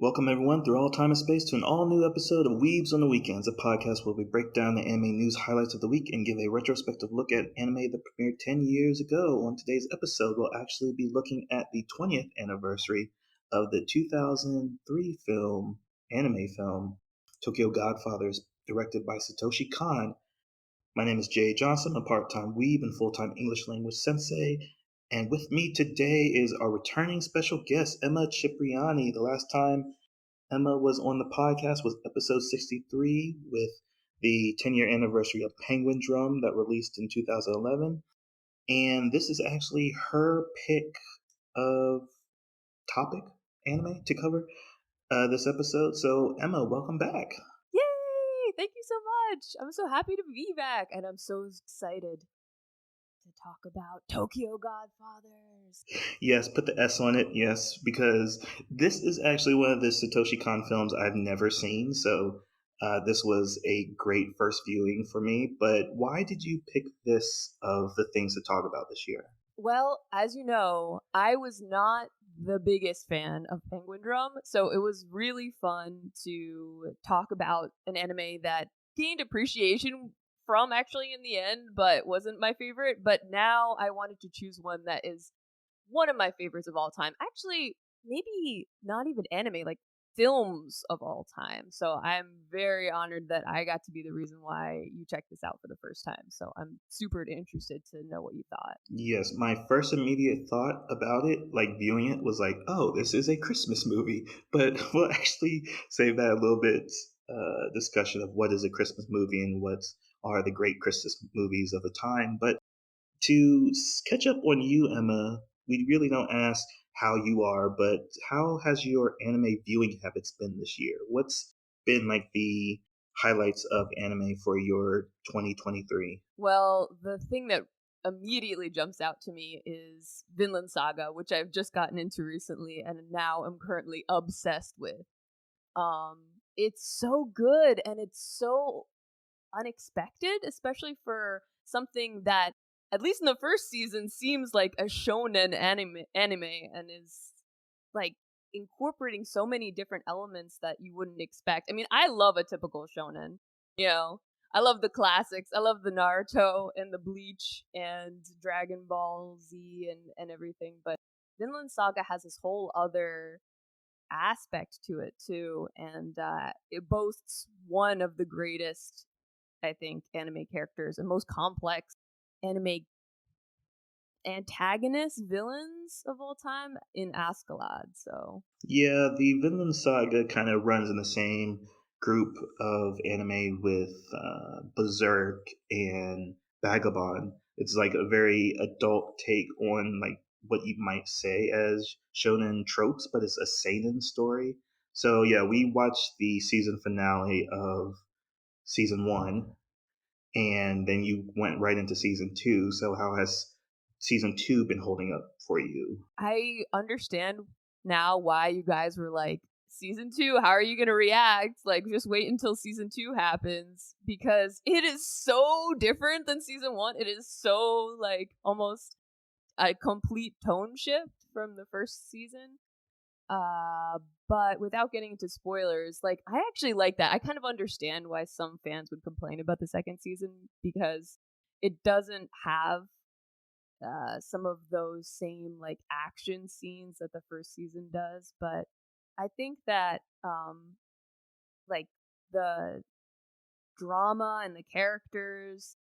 Welcome everyone through all time and space to an all-new episode of Weebs on the Weekends, a podcast where we break down the anime news highlights of the week and give a retrospective look at anime that premiered 10 years ago. On today's episode, we'll actually be looking at the 20th anniversary of the 2003 anime film, Tokyo Godfathers, directed by Satoshi Kon. My name is Jay Johnson, a part-time weeb and full-time English language sensei. And with me today is our returning special guest, Emma Cipriani. The last time Emma was on the podcast was episode 63 with the 10-year anniversary of Penguin Drum that released in 2011. And this is actually her pick of topic anime to cover this episode. So, Emma, welcome back. Yay! Thank you so much. I'm so happy to be back, and I'm so excited to talk about Tokyo Godfathers. Yes, put the S on it, yes, because this is actually one of the Satoshi Kon films I've never seen, so this was a great first viewing for me. But why did you pick this of the things to talk about this year? Well, as you know, I was not the biggest fan of Penguin Drum, so it was really fun to talk about an anime that gained appreciation from actually in the end, but wasn't my favorite. But now I wanted to choose one that is one of my favorites of all time. Actually, maybe not even anime, like films of all time. So I'm very honored that I got to be the reason why you checked this out for the first time. So I'm super interested to know what you thought. Yes, my first immediate thought about it, like viewing it, was like, oh, this is a Christmas movie. But we'll actually save that a little bit discussion of what is a Christmas movie and what are the great Christmas movies of the time. But to catch up on you, Emma, we really don't ask how you are, but how has your anime viewing habits been this year? What's been like the highlights of anime for your 2023? Well, the thing that immediately jumps out to me is Vinland Saga, which I've just gotten into recently and now I'm currently obsessed with. Um, it's so good and it's so unexpected, especially for something that, at least in the first season, seems like a shonen anime and is like incorporating so many different elements that you wouldn't expect. I mean, I love a typical shonen, you know. I love the classics. I love the Naruto and the Bleach and Dragon Ball Z and everything, but Vinland Saga has this whole other aspect to it too, and it boasts one of the greatest, I think, anime characters and most complex anime antagonists, villains of all time in Askeladd. So Yeah, the Vinland Saga kind of runs in the same group of anime with Berserk and Vagabond. It's like a very adult take on like what you might say as shonen tropes, but it's a seinen story. So yeah, we watched the season finale of season one, and then you went right into season two. So how has season two been holding up for you? I understand now why you guys were like, season two, how are you going to react? Like, just wait until season two happens because it is so different than season one. It is so, like, almost a complete tone shift from the first season. But without getting into spoilers, like, I actually like that. I kind of understand why some fans would complain about the second season because it doesn't have some of those same like action scenes that the first season does. But I think that like the drama and the characters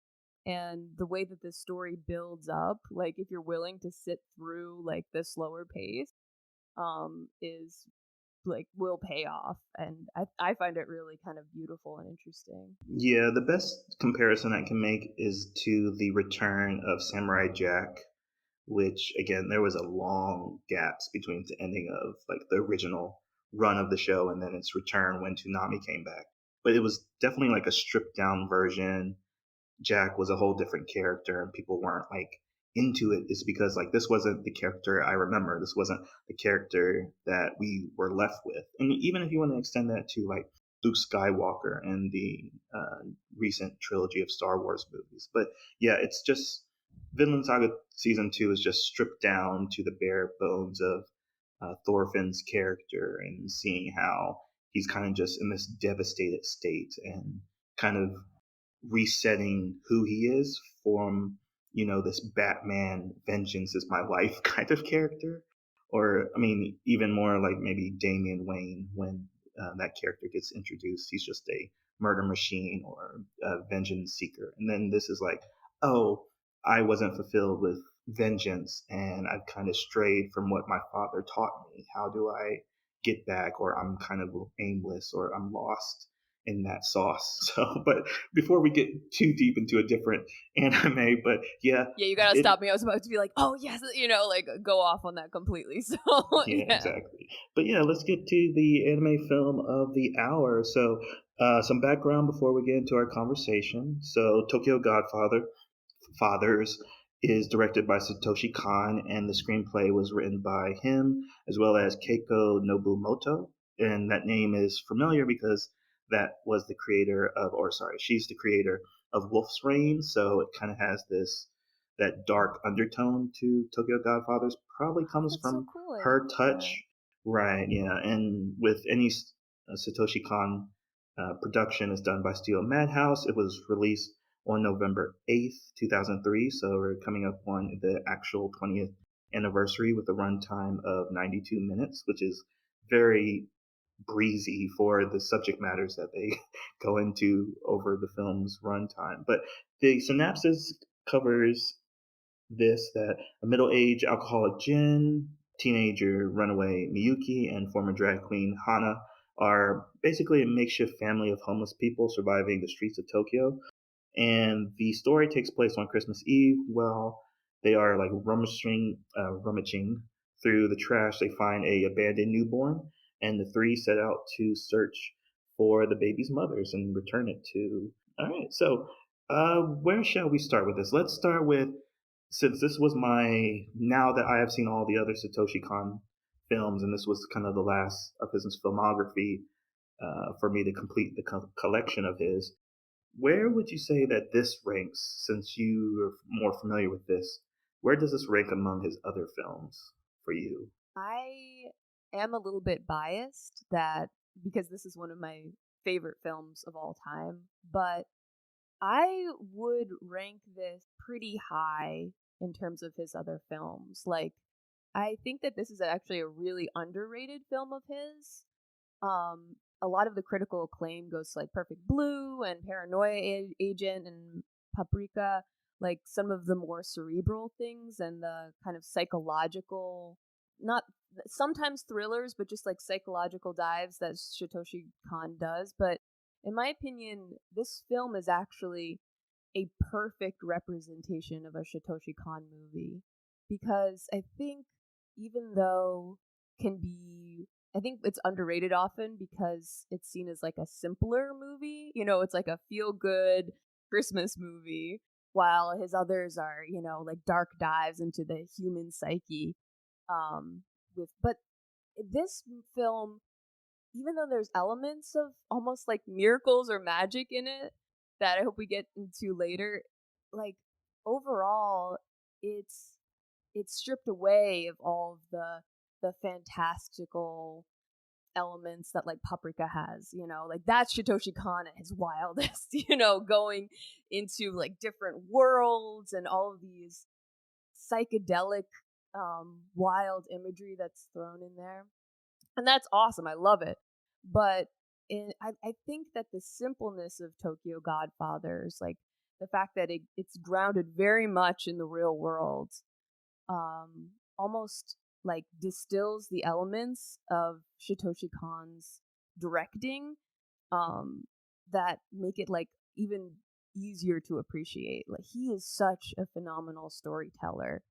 and the way that the story builds up, like if you're willing to sit through like the slower pace, is like will pay off, and I find it really kind of beautiful and interesting. Yeah, the best comparison I can make is to the return of Samurai Jack, which again there was a long gaps between the ending of like the original run of the show and then its return when Toonami came back. But it was definitely like a stripped down version. Jack was a whole different character and people weren't like into it is because like this wasn't the character I remember. This wasn't the character that we were left with. And even if you want to extend that to like Luke Skywalker and the recent trilogy of Star Wars movies. But yeah, it's just Vinland Saga season two is just stripped down to the bare bones of Thorfinn's character and seeing how he's kind of just in this devastated state and kind of resetting who he is from this Batman vengeance is my life kind of character, or I mean even more like maybe Damian Wayne when that character gets introduced. He's just a murder machine or a vengeance seeker, and then this is like, oh, I wasn't fulfilled with vengeance and I've kind of strayed from what my father taught me. How do I get back? Or I'm kind of aimless or I'm lost in that sauce. So, but before we get too deep into a different anime, but yeah, Yeah, you gotta it stop me. I was about to be like, oh yes, like go off on that completely. So yeah, yeah. exactly. But yeah, let's get to the anime film of the hour. So, some background before we get into our conversation. So, Tokyo Fathers is directed by Satoshi Kon, and the screenplay was written by him as well as Keiko Nobumoto. And that name is familiar because that was the creator of, or sorry, she's the creator of Wolf's Rain. So it kind of has this that dark undertone to Tokyo Godfathers. Probably Oh, comes that's so from cool. I her didn't know that. touch, right? Yeah, and with any Satoshi Kon production is done by Steel Madhouse. It was released on November 8th, 2003. So we're coming up on the actual 20th anniversary with a runtime of 92 minutes, which is very breezy for the subject matters that they go into over the film's runtime. But the synopsis covers this that a middle aged alcoholic Jin, teenager runaway Miyuki, and former drag queen Hana are basically a makeshift family of homeless people surviving the streets of Tokyo, and the story takes place on Christmas Eve. While they are like rummaging through the trash, they find a abandoned newborn, and the three set out to search for the baby's mothers and return it to. All right, so where shall we start with this? Let's start with, since this was my, now that I have seen all the other Satoshi Kon films, and this was kind of the last of his filmography for me to complete the collection of his. Where would you say that this ranks, since you are more familiar with this? Where does this rank among his other films for you? I am a little bit biased that because this is one of my favorite films of all time, but I would rank this pretty high in terms of his other films. Like, I think that this is actually a really underrated film of his. A lot of the critical acclaim goes to like Perfect Blue and Agent and Paprika, like some of the more cerebral things and the kind of psychological, not sometimes thrillers, but just like psychological dives that Satoshi Kon does. But in my opinion, this film is actually a perfect representation of a Satoshi Kon movie because I think even though can be I think it's underrated often because it's seen as like a simpler movie. It's like a feel good Christmas movie, while his others are, like dark dives into the human psyche. But this film, even though there's elements of almost like miracles or magic in it that I hope we get into later, like overall, it's it's stripped away of all of the fantastical elements that like Paprika has, like that's Satoshi Kon at his wildest, going into like different worlds and all of these psychedelic wild imagery that's thrown in there. And that's awesome. I love it. But I think that the simpleness of Tokyo Godfathers, like the fact that it's grounded very much in the real world, almost like distills the elements of Satoshi Kon's directing, um, that make it like even easier to appreciate. Like he is such a phenomenal storyteller.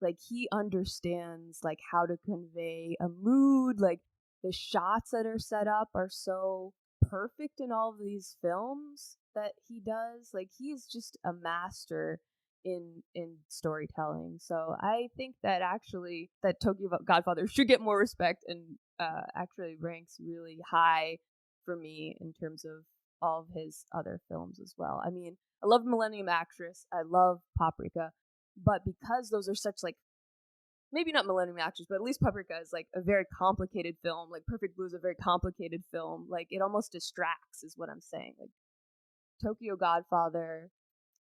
Like he understands like how to convey a mood. Like the shots that are set up are so perfect in all of these films that he does. Like he's just a master in storytelling. So I think that actually that Tokyo Godfather should get more respect and actually ranks really high for me in terms of all of his other films as well. I mean, I love Millennium Actress. I love Paprika, but because those are such like maybe not Millennium Actress, but at least Paprika is like a very complicated film. Like Perfect Blue is a very complicated film. Like it almost distracts, is what I'm saying. Like Tokyo Godfather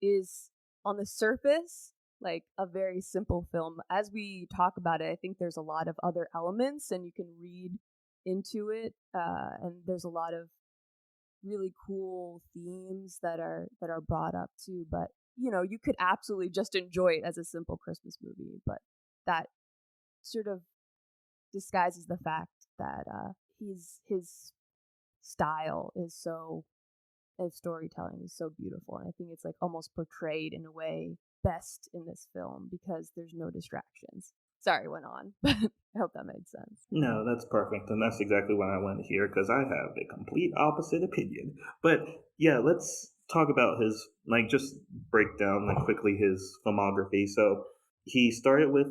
is on the surface like a very simple film. As we talk about it, I think there's a lot of other elements, and you can read into it. And there's a lot of really cool themes that are brought up too. But you could absolutely just enjoy it as a simple Christmas movie. But that sort of disguises the fact that his style is so his storytelling is so beautiful, and I think it's like almost portrayed in a way best in this film because there's no distractions. Sorry, went on, but I hope that made sense. No, that's perfect, and that's exactly what I want to hear because I have the complete opposite opinion. But yeah, let's talk about his just break down quickly his filmography. So he started with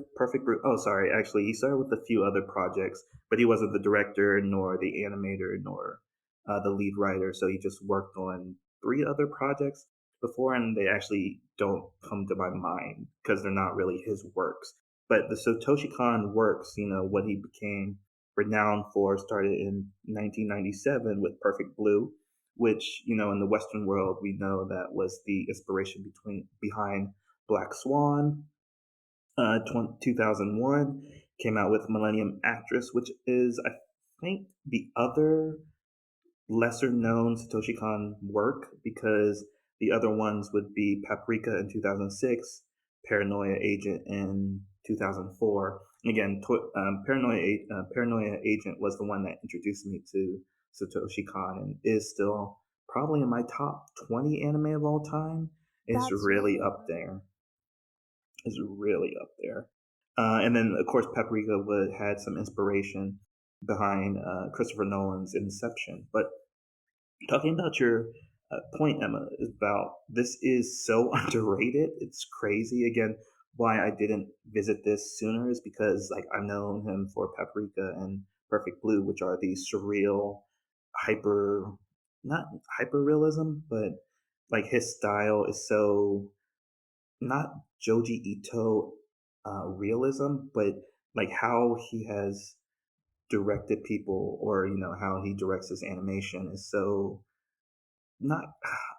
Oh, sorry, actually, he started with a few other projects, but he wasn't the director nor the animator nor the lead writer. So he just worked on three other projects before, and they actually don't come to my mind because they're not really his works. But the Satoshi Kon works, what he became renowned for, started in 1997 with Perfect Blue, which, in the Western world, we know that was the inspiration behind Black Swan. 2001 came out with Millennium Actress, which is, I think, the other lesser known Satoshi Kon work because the other ones would be Paprika in 2006, Paranoia Agent in 2004. And again, Paranoia Agent was the one that introduced me to Satoshi Kon and is still probably in my top 20 anime of all time. Is That's really really up good. there. Is really up there. And then, of course, Paprika had some inspiration behind Christopher Nolan's Inception. But talking about your point, Emma, is about this is so underrated. It's crazy. Again, why I didn't visit this sooner is because I've known him for Paprika and Perfect Blue, which are these surreal, hyper, not hyper realism, but his style is so not Joji Ito realism, but how he has directed people, or how he directs his animation is so not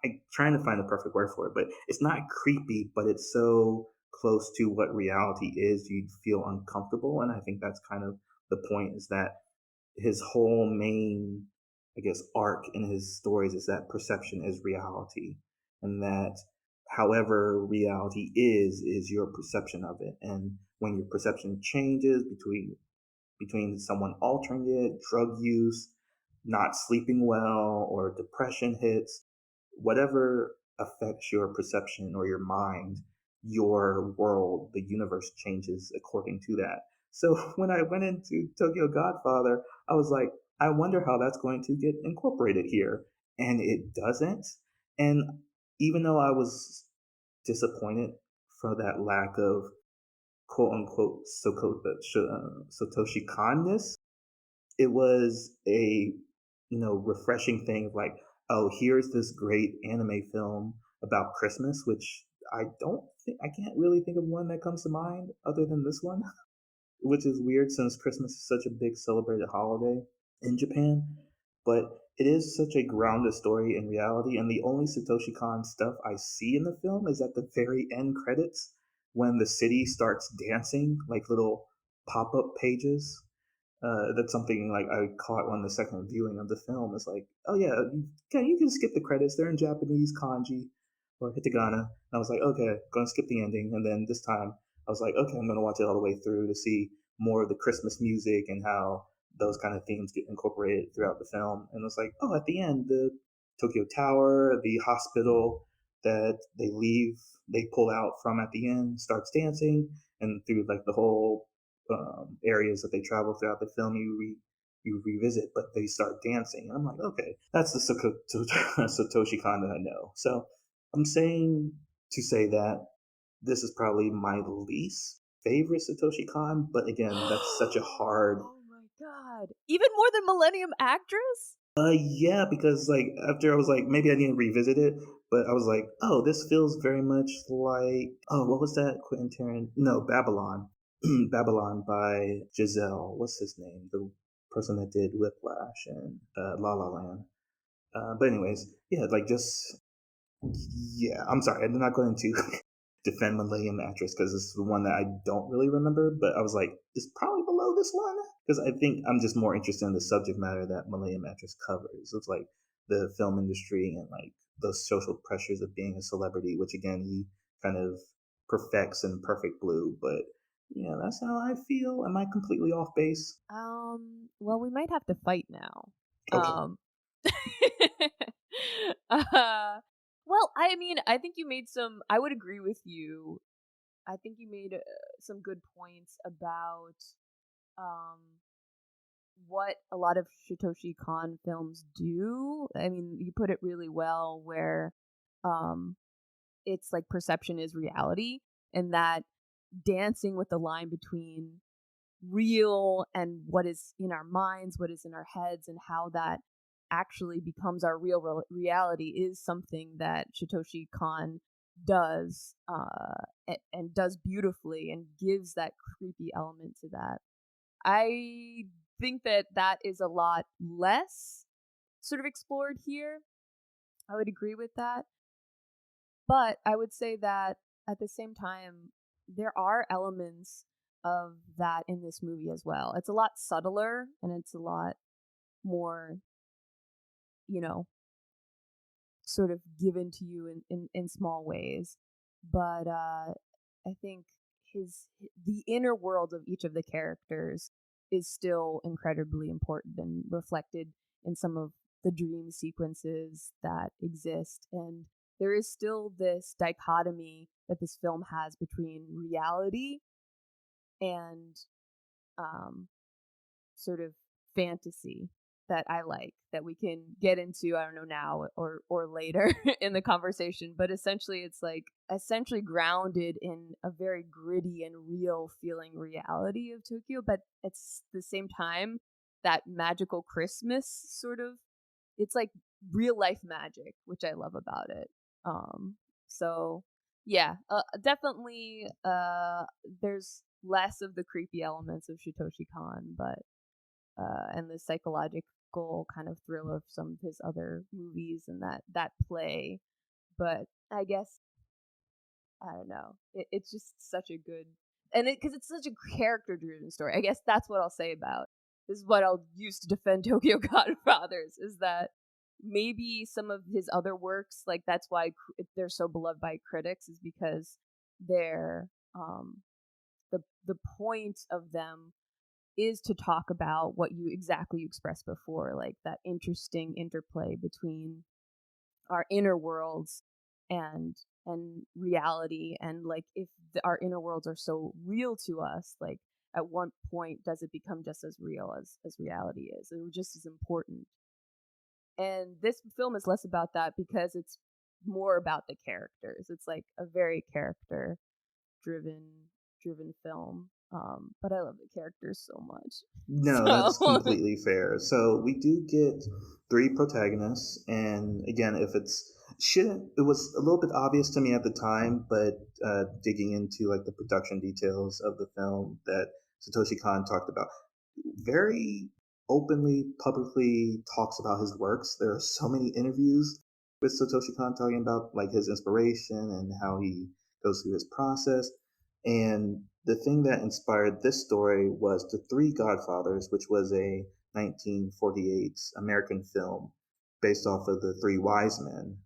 I'm trying to find the perfect word for it, but it's not creepy, but it's so close to what reality is, you'd feel uncomfortable. And I think that's kind of the point is that his whole main, I guess, arc in his stories is that perception is reality. And that however reality is your perception of it. And when your perception changes between someone altering it, drug use, not sleeping well, or depression hits, whatever affects your perception or your mind, your world, the universe changes according to that. So when I went into Tokyo Godfather, I was like, I wonder how that's going to get incorporated here. And it doesn't. And even though I was disappointed for that lack of quote unquote Satoshi Konness, it was a refreshing thing of oh, here's this great anime film about Christmas, which I can't really think of one that comes to mind other than this one, which is weird since Christmas is such a big celebrated holiday in Japan. But it is such a grounded story in reality, and the only Satoshi Kon stuff I see in the film is at the very end credits when the city starts dancing, like little pop up pages. That's something I caught on the second viewing of the film. It's like, oh yeah, you can skip the credits. They're in Japanese kanji or hiragana. And I was like, okay, gonna skip the ending. And then this time I was like, okay, I'm gonna watch it all the way through to see more of the Christmas music and how those kind of themes get incorporated throughout the film. And it's like, oh, at the end, the Tokyo Tower, the hospital that they pull out from at the end starts dancing, and through the whole areas that they travel throughout the film, you revisit, but they start dancing. And I'm like, okay, that's the Satoshi Kon that I know. So I'm saying to say that this is probably my least favorite Satoshi Kon, but again, that's such a hard. Oh my god. Even more than Millennium Actress? Yeah, because after I was like, maybe I need to revisit it, but I was like, oh, this feels very much like, oh, what was that Quentin Tarantino? No, Babylon. Babylon by Giselle. What's his name? The person that did Whiplash and La La Land. But anyways, yeah, like just yeah. I'm sorry, I'm not going to defend Millennium Mattress because it's the one that I don't really remember. But I was like, it's probably below this one because I think I'm just more interested in the subject matter that Millennium Mattress covers. It's like the film industry and like those social pressures of being a celebrity, which again he kind of perfects in Perfect Blue. But yeah, that's how I feel. Am I completely off base? Well, we might have to fight now. Okay. Um, uh, well, I mean, I think you made some. I would agree with you. I think you made some good points about um what a lot of Satoshi Kon films do. I mean, you put it really well where um it's like perception is reality, and that dancing with the line between real and what is in our minds, what is in our heads, and how that actually becomes our real reality is something that Satoshi Kon does and does beautifully and gives that creepy element to that. I think that that is a lot less sort of explored here. I would agree with that. But I would say that at the same time, there are elements of that in this movie as well. It's a lot subtler and it's a lot more, you know, sort of given to you in small ways. But I think the inner world of each of the characters is still incredibly important and reflected in some of the dream sequences that exist. And there is still this dichotomy that this film has between reality and um, sort of fantasy that I like that we can get into, I don't know, now or later in the conversation, but essentially it's like essentially grounded in a very gritty and real feeling reality of Tokyo, but it's the same time that magical Christmas sort of, it's like real life magic, which I love about it. Um so yeah, definitely there's less of the creepy elements of Satoshi Kon, but and the psychological kind of thriller of some of his other movies and that play. But I guess I don't know. It's just such a good, and because it's such a character driven story. I guess that's what I'll say about this is what I'll use to defend Tokyo Godfathers is that maybe some of his other works, like that's why they're so beloved by critics, is because they're the point of them is to talk about what you exactly expressed before, like that interesting interplay between our inner worlds and reality, and like if our inner worlds are so real to us, like at one point does it become just as real as reality is, or just as important. And this film is less about that because it's more about the characters. It's like a very character driven film. But I love the characters so much. No, that's So completely fair. So we do get three protagonists, and again, if it's shouldn't it was a little bit obvious to me at the time, but digging into like the production details of the film that Satoshi Kon talked about, very openly, publicly talks about his works. There are so many interviews with Satoshi Kon talking about like his inspiration and how he goes through his process. And the thing that inspired this story was The Three Godfathers, which was a 1948 American film based off of The Three Wise Men,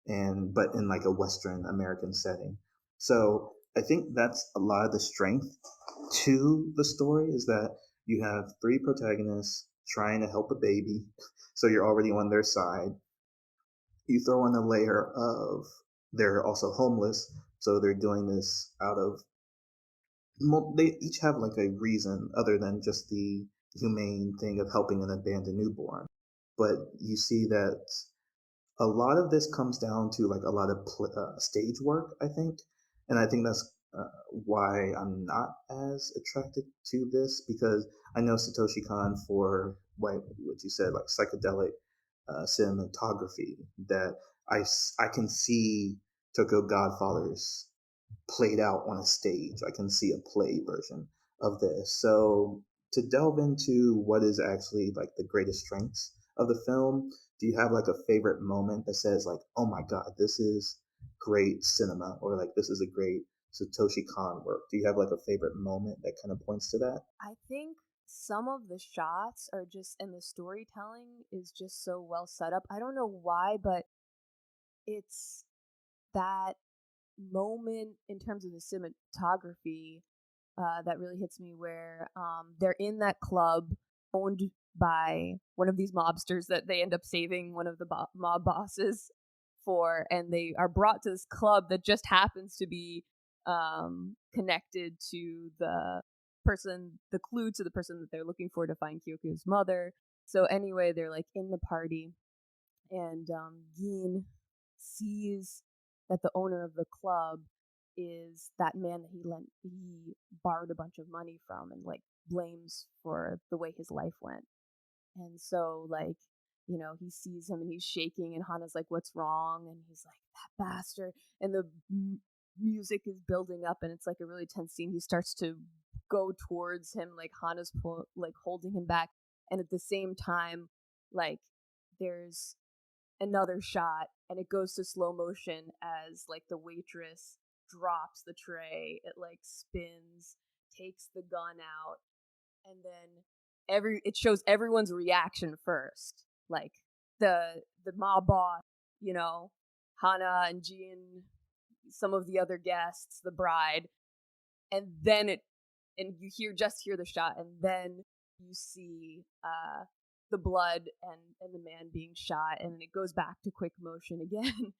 and but in like a Western American setting. So I think that's a lot of the strength to the story is that you have three protagonists trying to help a baby, so you're already on their side. You throw in a layer of they're also homeless, so they're doing this out of they each have like a reason other than just the humane thing of helping an abandoned newborn. But you see that a lot of this comes down to like a lot of stage work, I think, and I think that's why I'm not as attracted to this because I know Satoshi Kon for what you said, like psychedelic cinematography. That I can see Tokyo Godfathers played out on a stage. I can see a play version. of this. So to delve into what is actually like the greatest strengths of the film, do you have like a favorite moment that says like, oh my god, this is great cinema, or like this is a great Satoshi Kon work? Do you have like a favorite moment that kind of points to that? I think some of the shots are just, and the storytelling is just so well set up. I don't know why, but it's that moment in terms of the cinematography that really hits me where they're in that club owned by one of these mobsters that they end up saving one of the mob bosses for, and they are brought to this club that just happens to be connected to the clue to the person that they're looking for to find Kyoko's mother. So anyway, they're like in the party, and Gin sees that the owner of the club is that man that he borrowed a bunch of money from, and like blames for the way his life went. And so like, he sees him and he's shaking, and Hana's like, "What's wrong?" And he's like, "That bastard." And the music is building up, and it's like a really tense scene. He starts to go towards him, like Hana's like holding him back, and at the same time, like there's another shot, and it goes to slow motion as like the waitress drops the tray. It like spins, takes the gun out, and then it shows everyone's reaction first, like the mob boss, you know Hana and Jin, some of the other guests, the bride, and then it and you hear the shot, and then you see the blood and the man being shot, and it goes back to quick motion again.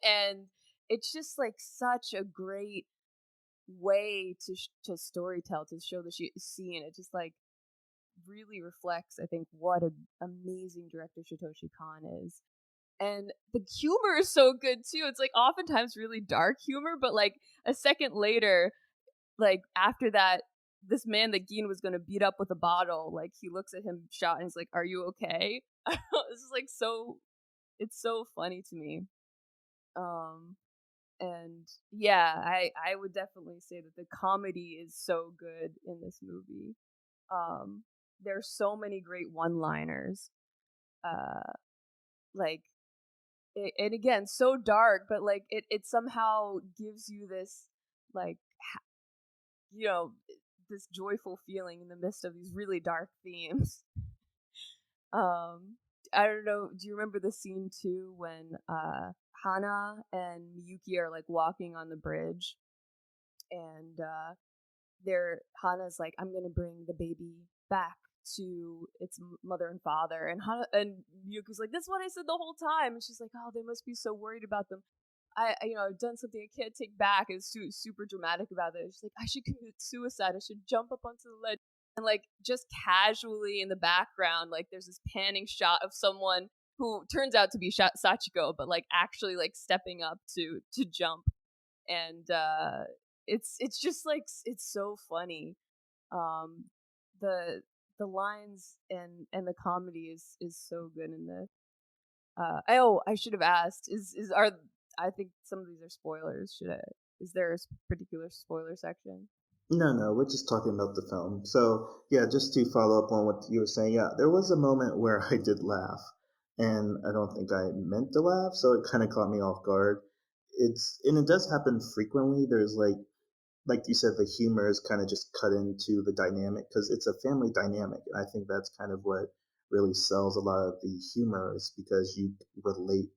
And it's just like such a great way to storytell, to show the scene. It just like really reflects, I think, what an amazing director Satoshi Kon is. And the humor is so good too. It's like oftentimes really dark humor, but like a second later, like after that, this man that Gin was gonna beat up with a bottle, like he looks at him shot and he's like, "Are you okay?" This is like so. It's so funny to me. Um, and yeah, I would definitely say that the comedy is so good in this movie. Um, there's so many great one-liners. Uh, like and again, so dark, but like it somehow gives you this like you know this joyful feeling in the midst of these really dark themes. um I don't know, do you remember the scene too when Hana and Miyuki are like walking on the bridge, and Hana's like, "I'm gonna bring the baby back to its mother and father," and Miyuki's like, "That's what I said the whole time." And she's like, "Oh, they must be so worried about them. I've done something I can't take back." And super dramatic about it. She's like, "I should commit suicide. I should jump up onto the ledge." And like just casually in the background, like there's this panning shot of someone who turns out to be Sachiko, but like actually like stepping up to jump. And it's just like it's so funny. um the lines and the comedy is so good in this. I should have asked, is are I think some of these are spoilers. Is there a particular spoiler section? No, no, we're just talking about the film. So, yeah, just to follow up on what you were saying, yeah, there was a moment where I did laugh, and I don't think I meant to laugh, so it kind of caught me off guard. And it does happen frequently. There's like you said, the humor is kind of just cut into the dynamic because it's a family dynamic, and I think that's kind of what really sells a lot of the humor is because you relate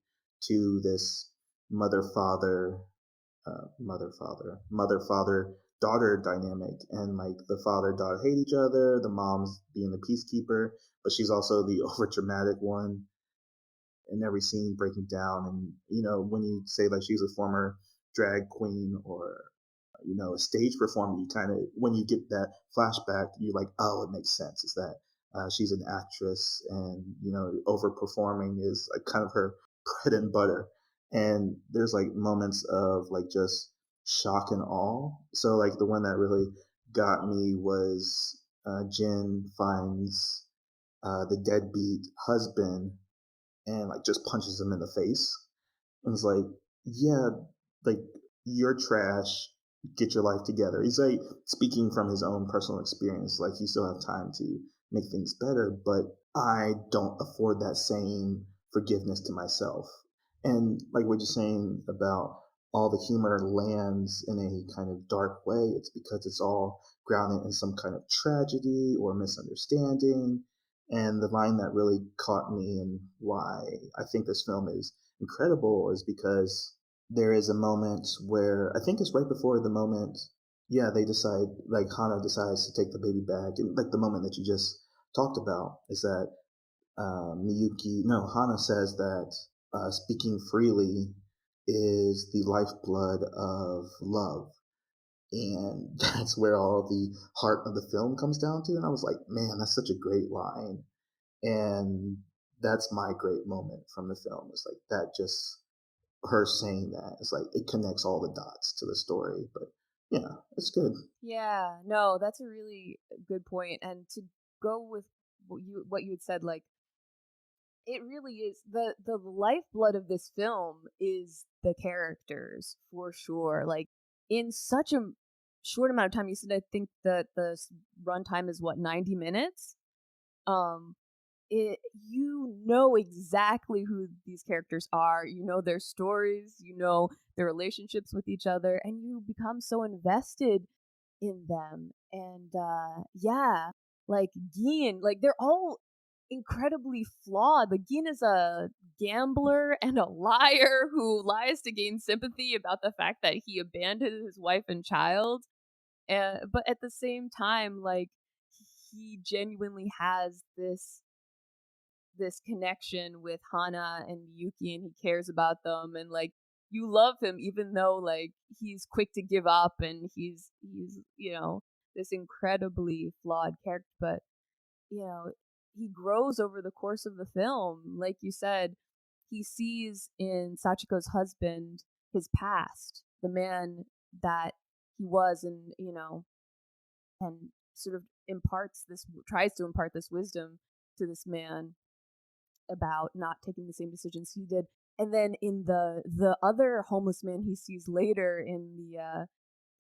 to this mother father mother father daughter dynamic, and like the father daughter hate each other, the mom's being the peacekeeper, but she's also the over dramatic one in every scene breaking down. And when you say like she's a former drag queen or a stage performer, you kind of, when you get that flashback, you're like, oh, it makes sense. Is that she's an actress, and overperforming is like kind of her bread and butter. And there's like moments of like just shock and awe. So like the one that really got me was Jin finds the deadbeat husband and like just punches him in the face. And it's like, yeah, like you're trash. get your life together. He's like speaking from his own personal experience, like you still have time to make things better, but I don't afford that same forgiveness to myself. And like what you're saying about all the humor lands in a kind of dark way, it's because it's all grounded in some kind of tragedy or misunderstanding. And the line that really caught me and why I think this film is incredible is because there is a moment where I think it's right before the moment, yeah, they decide, like Hana decides to take the baby back, and like the moment that you just talked about is that Hana says that speaking freely is the lifeblood of love. And that's where all the heart of the film comes down to. And I was like, man, that's such a great line. And that's my great moment from the film. It's like that just her saying that. It's like it connects all the dots to the story. But yeah, it's good. Yeah, no, that's a really good point. And to go with what you had said, like it really is the lifeblood of this film is the characters for sure. Like in such a short amount of time, you said I think that the runtime is what 90 minutes. Um, you know exactly who these characters are. You know their stories. You know their relationships with each other, and you become so invested in them. And yeah, like Gin, like they're all incredibly flawed. Like Gin is a gambler and a liar who lies to gain sympathy about the fact that he abandoned his wife and child. But at the same time, like he genuinely has this connection with Hana and Yuki, and he cares about them, and like you love him even though like he's quick to give up, and he's this incredibly flawed character. But you know he grows over the course of the film. Like you said, he sees in Sachiko's husband his past, the man that he was, and sort of tries to impart this wisdom to this man about not taking the same decisions he did. And then in the other homeless man he sees later in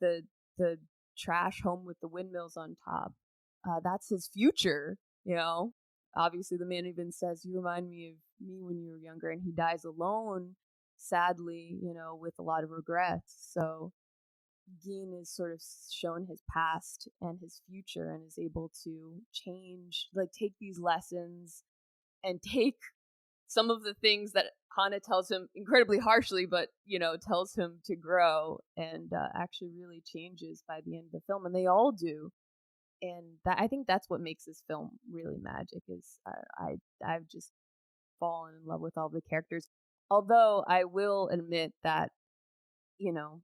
the the trash home with the windmills on top, that's his future. You know, obviously the man even says, "You remind me of me when you were younger," and he dies alone, sadly. With a lot of regrets. So Gin is sort of shown his past and his future, and is able to change, like take these lessons and take some of the things that Hana tells him incredibly harshly, but tells him to grow, and actually really changes by the end of the film, and they all do. And I think that's what makes this film really magic. Is I've just fallen in love with all the characters. Although I will admit that you know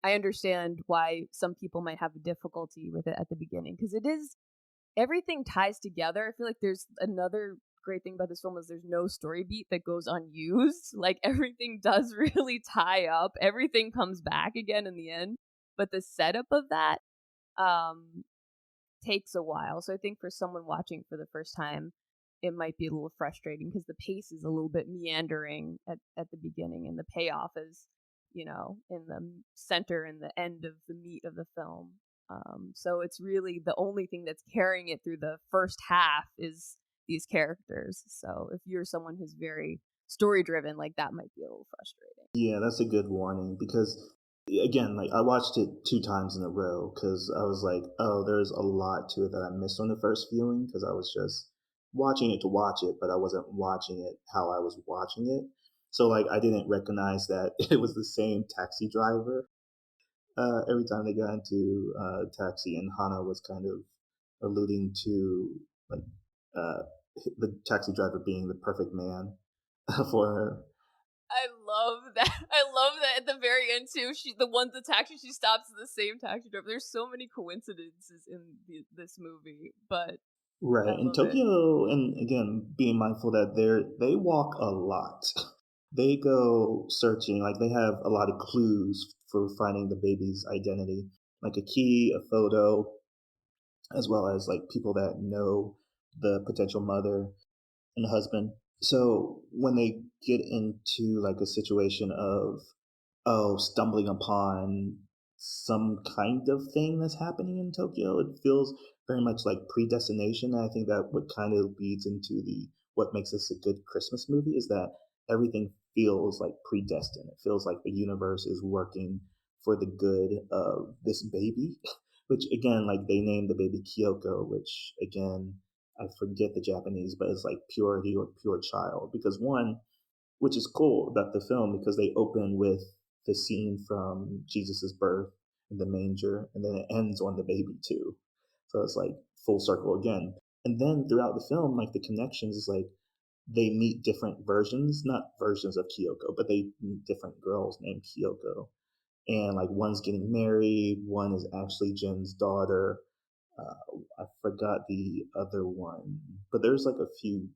I understand why some people might have a difficulty with it at the beginning, because it is everything ties together. I feel like there's another great thing about this film is there's no story beat that goes unused. Like everything does really tie up. Everything comes back again in the end. But the setup of that um takes a while. So I think for someone watching for the first time, it might be a little frustrating because the pace is a little bit meandering at the beginning, and the payoff is, in the center and the end of the meat of the film. So it's really the only thing that's carrying it through the first half is these characters. So if you're someone who's very story driven, like that might be a little frustrating. Yeah, that's a good warning because again, like I watched it two times in a row because I was like, oh, there's a lot to it that I missed on the first viewing because I was just watching it to watch it, but I wasn't watching it how I was watching it. So like I didn't recognize that it was the same taxi driver every time they got into taxi, and Hana was kind of alluding to like uh, the taxi driver being the perfect man for her. I love that. I love that at the very end too. The taxi she stops is the same taxi driver. There's so many coincidences in this movie, but I Right. In love it. Tokyo, and again, being mindful that they walk a lot. They go searching, like they have a lot of clues for finding the baby's identity, like a key, a photo, as well as like people that know the potential mother and the husband. So when they get into like a situation of, oh, stumbling upon some kind of thing that's happening in Tokyo. It feels very much like predestination. And I think that what kind of leads into the what makes this a good Christmas movie is that everything feels like predestined. It feels like the universe is working for the good of this baby, which again, like they named the baby Kyoko, which again, I forget the Japanese, but it's like purity or pure child. Because one, which is cool about the film because they open with the scene from Jesus's birth in the manger, and then it ends on the baby too. So it's like full circle again. And then throughout the film, like the connections is like they meet different versions, not versions of Kyoko, but they meet different girls named Kyoko. And like one's getting married, one is actually Jin's daughter. I forgot the other one, but there's like a few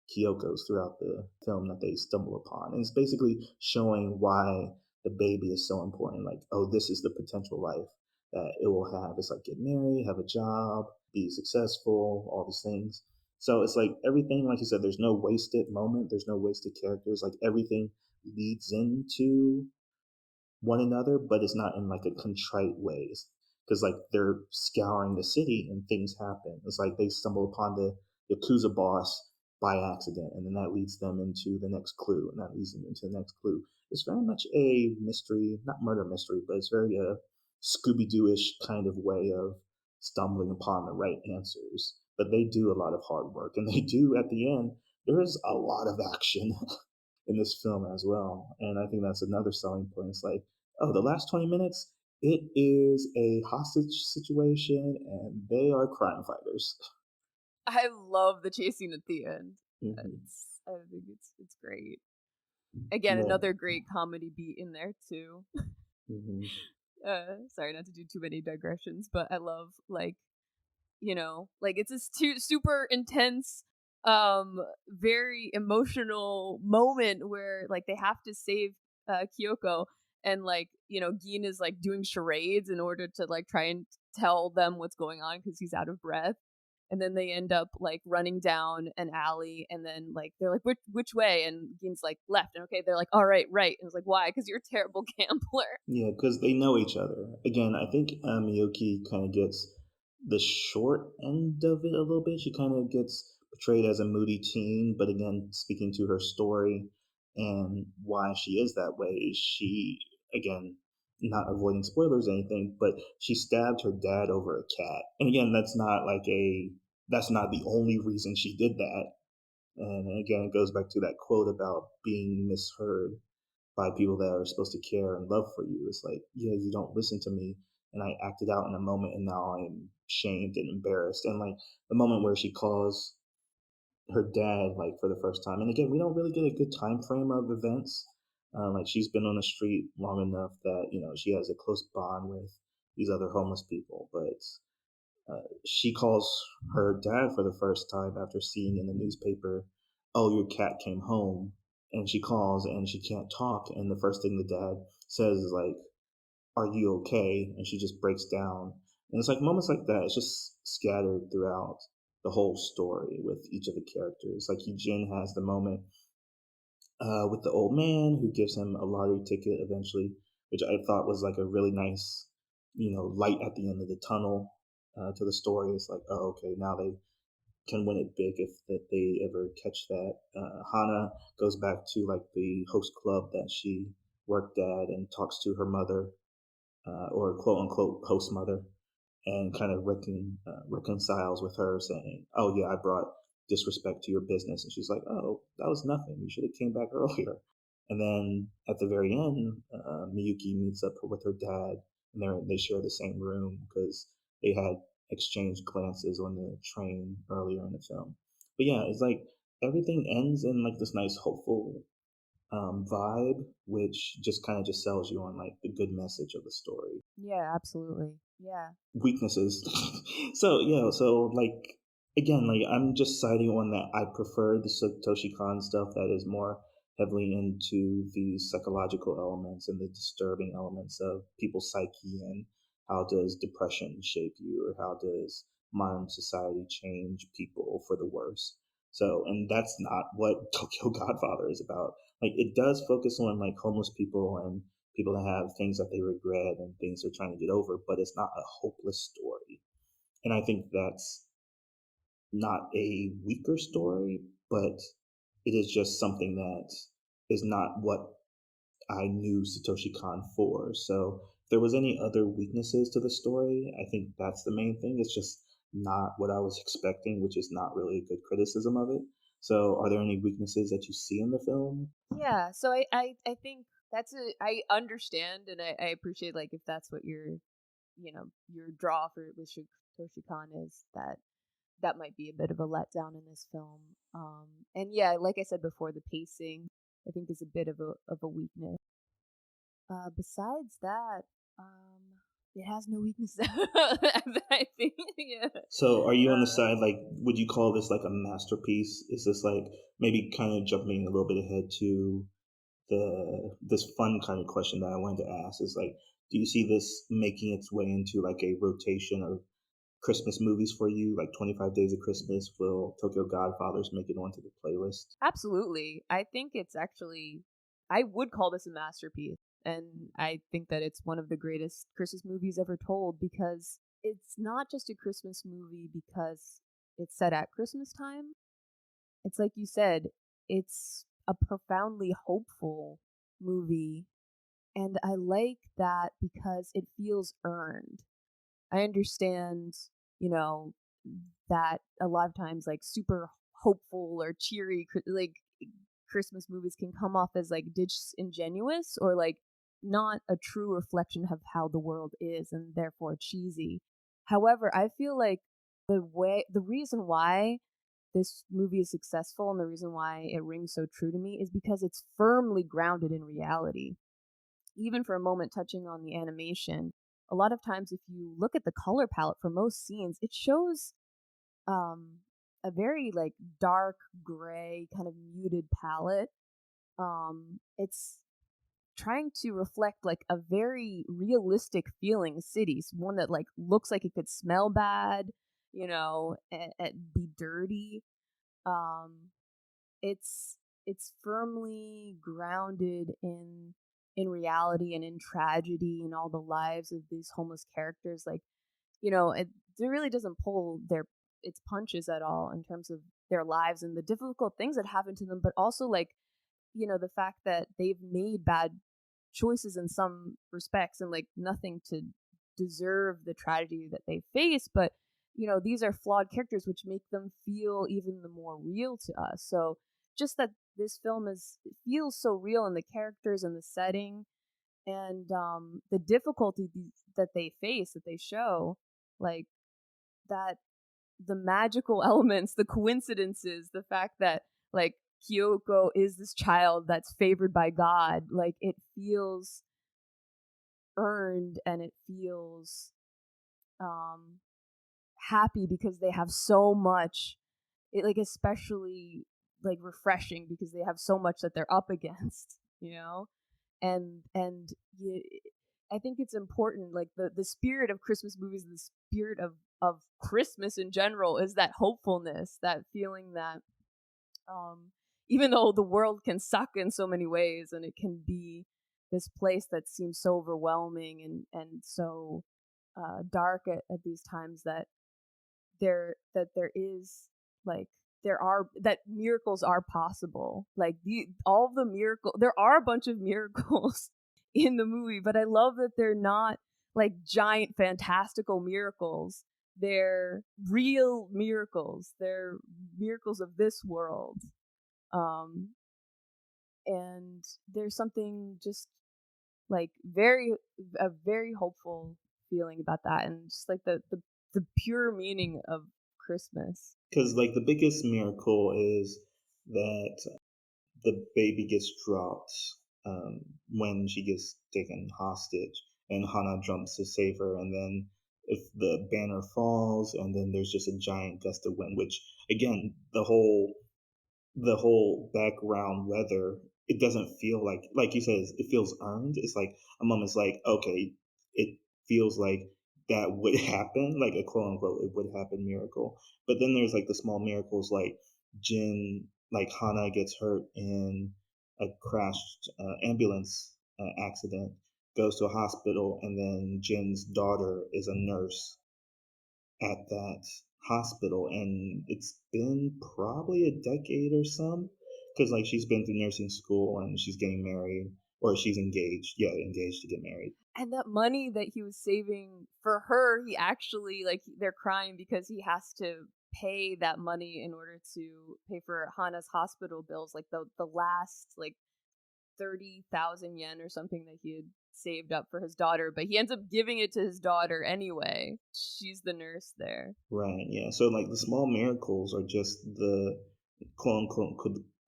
Kyokos throughout the film that they stumble upon. And it's basically showing why the baby is so important. Like, oh, this is the potential life that it will have. It's like get married, have a job, be successful, all these things. So it's like everything, like you said, there's no wasted moment, there's no wasted characters. Like everything leads into one another, but it's not in like a contrite way. Because like they're scouring the city and things happen. It's like they stumble upon the Yakuza boss by accident, and then that leads them into the next clue, and that leads them into the next clue. It's very much a mystery, not murder mystery, but it's very a Scooby Doo-ish kind of way of stumbling upon the right answers. But they do a lot of hard work, and they do at the end. There is a lot of action in this film as well. And I think that's another selling point. It's like, oh, the last 20 minutes, it is a hostage situation and they are crime fighters. I love the chasing at the end. Hmm. I think it's great. Again, Yeah. another great comedy beat in there too. Hmm. Sorry not to do too many digressions, but I love like like it's this super intense, very emotional moment where like they have to save Kyoko, and like Gin is like doing charades in order to like try and tell them what's going on because he's out of breath. And then they end up like running down an alley, and then like they're like, which way? And Gin's like left, and okay, they're like, all right, right. And it's like, why? Because you're a terrible gambler. Yeah, because they know each other. Again, I think Miyuki kind of gets the short end of it a little bit. She kind of gets portrayed as a moody teen, but again, speaking to her story and why she is that way, she, again, not avoiding spoilers or anything, but she stabbed her dad over a cat. And again, that's not the only reason she did that. And again, it goes back to that quote about being misheard by people that are supposed to care and love for you. It's like, yeah, you don't listen to me. And I acted out in a moment and now I'm shamed and embarrassed. And like the moment where she calls her dad, like for the first time. And again, we don't really get a good time frame of events. Like she's been on the street long enough that, she has a close bond with these other homeless people. But she calls her dad for the first time after seeing in the newspaper, "Oh, your cat came home." And she calls and she can't talk. And the first thing the dad says is like, "Are you okay?" And she just breaks down. And it's like moments like that. It's just scattered throughout the whole story with each of the characters. Like Jin has the moment with the old man who gives him a lottery ticket eventually, which I thought was like a really nice, light at the end of the tunnel to the story. It's like, oh, okay, now they can win it big if that they ever catch that. Hana goes back to like the host club that she worked at and talks to her mother, or quote unquote host mother, and kind of reconciles with her, saying, "Oh yeah, I brought disrespect to your business," and she's like, "Oh, that was nothing. You should have came back earlier." And then at the very end, Miyuki meets up with her dad, and they share the same room because they had exchanged glances on the train earlier in the film. But yeah, it's like everything ends in like this nice hopeful vibe, which just kind of just sells you on like the good message of the story. Yeah, absolutely. Yeah. Weaknesses. So yeah, so like again, like I'm just siding on that. I prefer the Satoshi Kon stuff that is more heavily into the psychological elements and the disturbing elements of people's psyche and how does depression shape you or how does modern society change people for the worse. So, and that's not what Tokyo Godfather is about. Like it does focus on like homeless people and people that have things that they regret and things they're trying to get over, but it's not a hopeless story. And I think that's not a weaker story, but it is just something that is not what I knew Satoshi Kon for. So if there was any other weaknesses to the story, I think that's the main thing. It's just not what I was expecting, which is not really a good criticism of it. So are there any weaknesses that you see in the film? Yeah, so I think I understand and I appreciate like if that's what your draw for with Satoshi Kon is that might be a bit of a letdown in this film. And yeah, like I said before, the pacing I think is a bit of a weakness. Besides that, it has no weaknesses. I think, yeah. So are you on the Uh, side, like, would you call this like a masterpiece? Is this like maybe kind of jumping a little bit ahead to this fun kind of question that I wanted to ask is like, do you see this making its way into like a rotation of Christmas movies for you? Like 25 Days of Christmas, will Tokyo Godfathers make it onto the playlist? Absolutely, I think it's actually I would call this a masterpiece, and I think that it's one of the greatest Christmas movies ever told because it's not just a Christmas movie because it's set at Christmas time. It's like you said, it's a profoundly hopeful movie. And I like that because it feels earned. I understand, you know, that a lot of times like super hopeful or cheery like Christmas movies can come off as like disingenuous or like not a true reflection of how the world is and therefore cheesy. However, I feel like the reason why this movie is successful and the reason why it rings so true to me is because it's firmly grounded in reality. Even for a moment touching on the animation, a lot of times if you look at the color palette for most scenes, it shows um a very like dark gray kind of muted palette. It's trying to reflect like a very realistic feeling cities, one that like looks like it could smell bad, and be dirty. um it's firmly grounded in reality and in tragedy and all the lives of these homeless characters. Like, it really doesn't pull their its punches at all in terms of their lives and the difficult things that happen to them, but also like, the fact that they've made bad choices in some respects and like nothing to deserve the tragedy that they face, but these are flawed characters which make them feel even the more real to us. So just that this film is it feels so real in the characters and the setting and the difficulty that they face, that they show, like that, the magical elements, the coincidences, the fact that like Kyoko is this child that's favored by God, like it feels earned and it feels um happy because they have so much. It like especially like refreshing because they have so much that they're up against, and I think it's important, like the spirit of Christmas movies, the spirit of Christmas in general is that hopefulness, that feeling that um even though the world can suck in so many ways and it can be this place that seems so overwhelming and so dark at these times, that there is like there are that miracles are possible. Like all the miracle there are a bunch of miracles in the movie, but I love that they're not like giant fantastical miracles. They're real miracles. They're miracles of this world. Um and there's something just like a very hopeful feeling about that, and just like the pure meaning of Christmas. Because like the biggest miracle is that the baby gets dropped when she gets taken hostage, and Hana jumps to save her, and then if the banner falls, and then there's just a giant gust of wind, which again the whole background weather, it doesn't feel like you said, it feels earned. It's like a moment's like, okay, it feels like that would happen, like a quote unquote it would happen miracle. But then there's like the small miracles, like Jin, like Hana gets hurt in a crashed ambulance accident, goes to a hospital, and then Jin's daughter is a nurse at that hospital, and it's been probably a decade or some, because like she's been through nursing school and she's getting married, or she's engaged. Yeah, engaged to get married. And that money that he was saving for her, he actually like they're crying because he has to pay that money in order to pay for Hana's hospital bills, like the last like 30,000 yen or something that he had saved up for his daughter, but he ends up giving it to his daughter anyway. She's the nurse there. Right. Yeah. So like the small miracles are just the quote unquote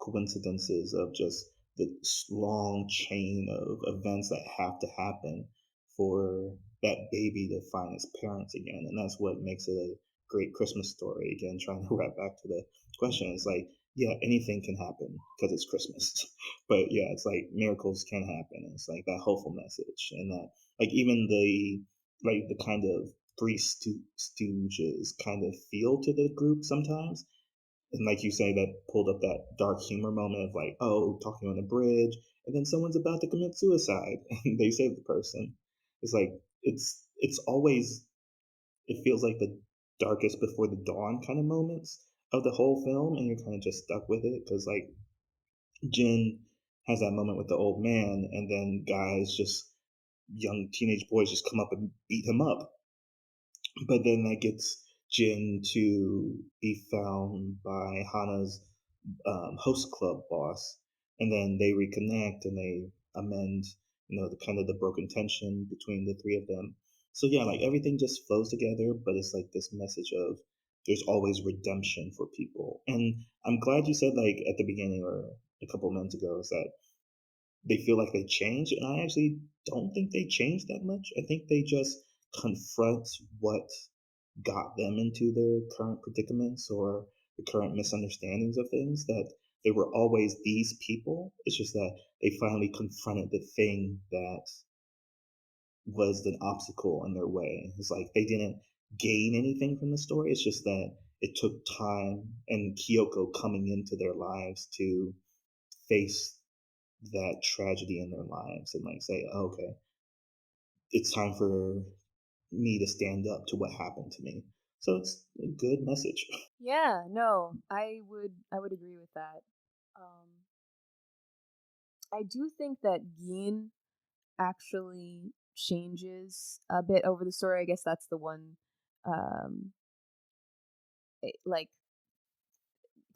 coincidences of just the long chain of events that have to happen for that baby to find its parents again, and that's what makes it a great Christmas story. Again, trying to wrap back to the question, it's like, yeah, anything can happen because it's Christmas, but yeah, it's like miracles can happen. It's like that hopeful message, and that like even the kind of three stooges kind of feel to the group sometimes. And like you say, that pulled up that dark humor moment of like, oh, talking on a bridge, and then someone's about to commit suicide, and they save the person. It's like it's always, it feels like the darkest before the dawn kind of moments of the whole film, and you're kind of just stuck with it because like Jin has that moment with the old man, and then guys just young teenage boys just come up and beat him up, but then that gets Jin to be found by Hana's host club boss, and then they reconnect and they amend, the kind of the broken tension between the three of them. So yeah, like everything just flows together, but it's like this message of there's always redemption for people. And I'm glad you said like at the beginning or a couple of minutes ago is that they feel like they changed, and I actually don't think they changed that much. I think they just confront what got them into their current predicaments or the current misunderstandings of things, that they were always these people. It's just that they finally confronted the thing that was an obstacle in their way. It's like they didn't gain anything from the story. It's just that it took time and Kyoko coming into their lives to face that tragedy in their lives and like say, oh, okay, it's time for me to stand up to what happened to me. So it's a good message. Yeah, no, I would agree with that. Um I do think that Gin actually changes a bit over the story. I guess that's the one um like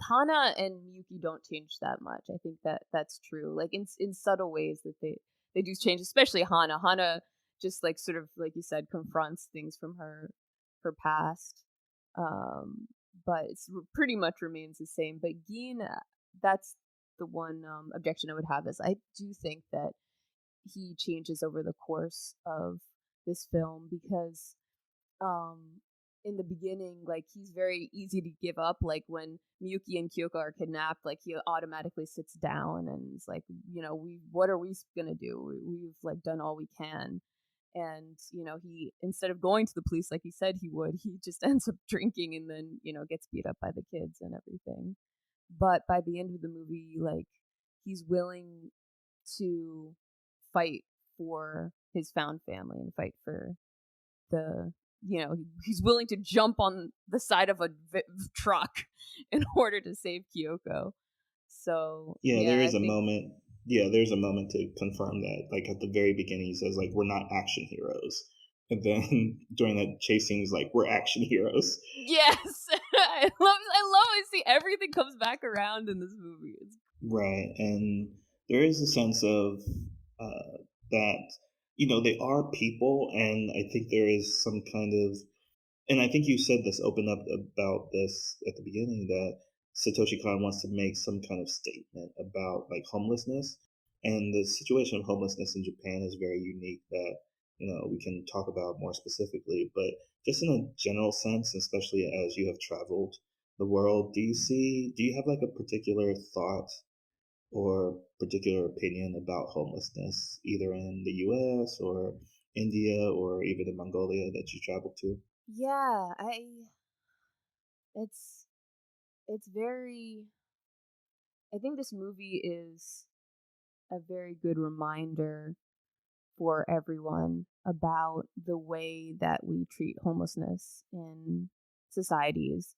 Hana and Miyuki don't change that much. I think that that's true. Like in subtle ways that they do change, especially Hana. Hana just like sort of like you said confronts things from her past. Um but pretty much remains the same. But Gin, that's the one objection I would have is I do think that he changes over the course of this film because um in the beginning like he's very easy to give up, like when Miyuki and Kyoko are kidnapped, like he automatically sits down and is like, we what are we gonna do, we've like done all we can. And he, instead of going to the police like he said he would, he just ends up drinking and then gets beat up by the kids and everything. But by the end of the movie, like he's willing to fight for his found family and fight for the he's willing to jump on the side of a truck in order to save Kyoko. So Yeah, yeah, there I is a think moment. Yeah, there's a moment to confirm that. Like at the very beginning, he says like we're not action heroes, and then during that chase scene, he's like we're action heroes. yes, I love I see everything comes back around in this movie. It's Right, and there is a sense of that they are people, and I think there is some kind of, and I think you said this, open up about this at the beginning, that Satoshi Kon wants to make some kind of statement about like homelessness, and the situation of homelessness in Japan is very unique. That we can talk about more specifically, but just in a general sense, especially as you have traveled the world, do you have like a particular thought or particular opinion about homelessness, either in the U.S. or India or even in Mongolia that you traveled to? yeah, it's it's very I think this movie is a very good reminder for everyone about the way that we treat homelessness in societies.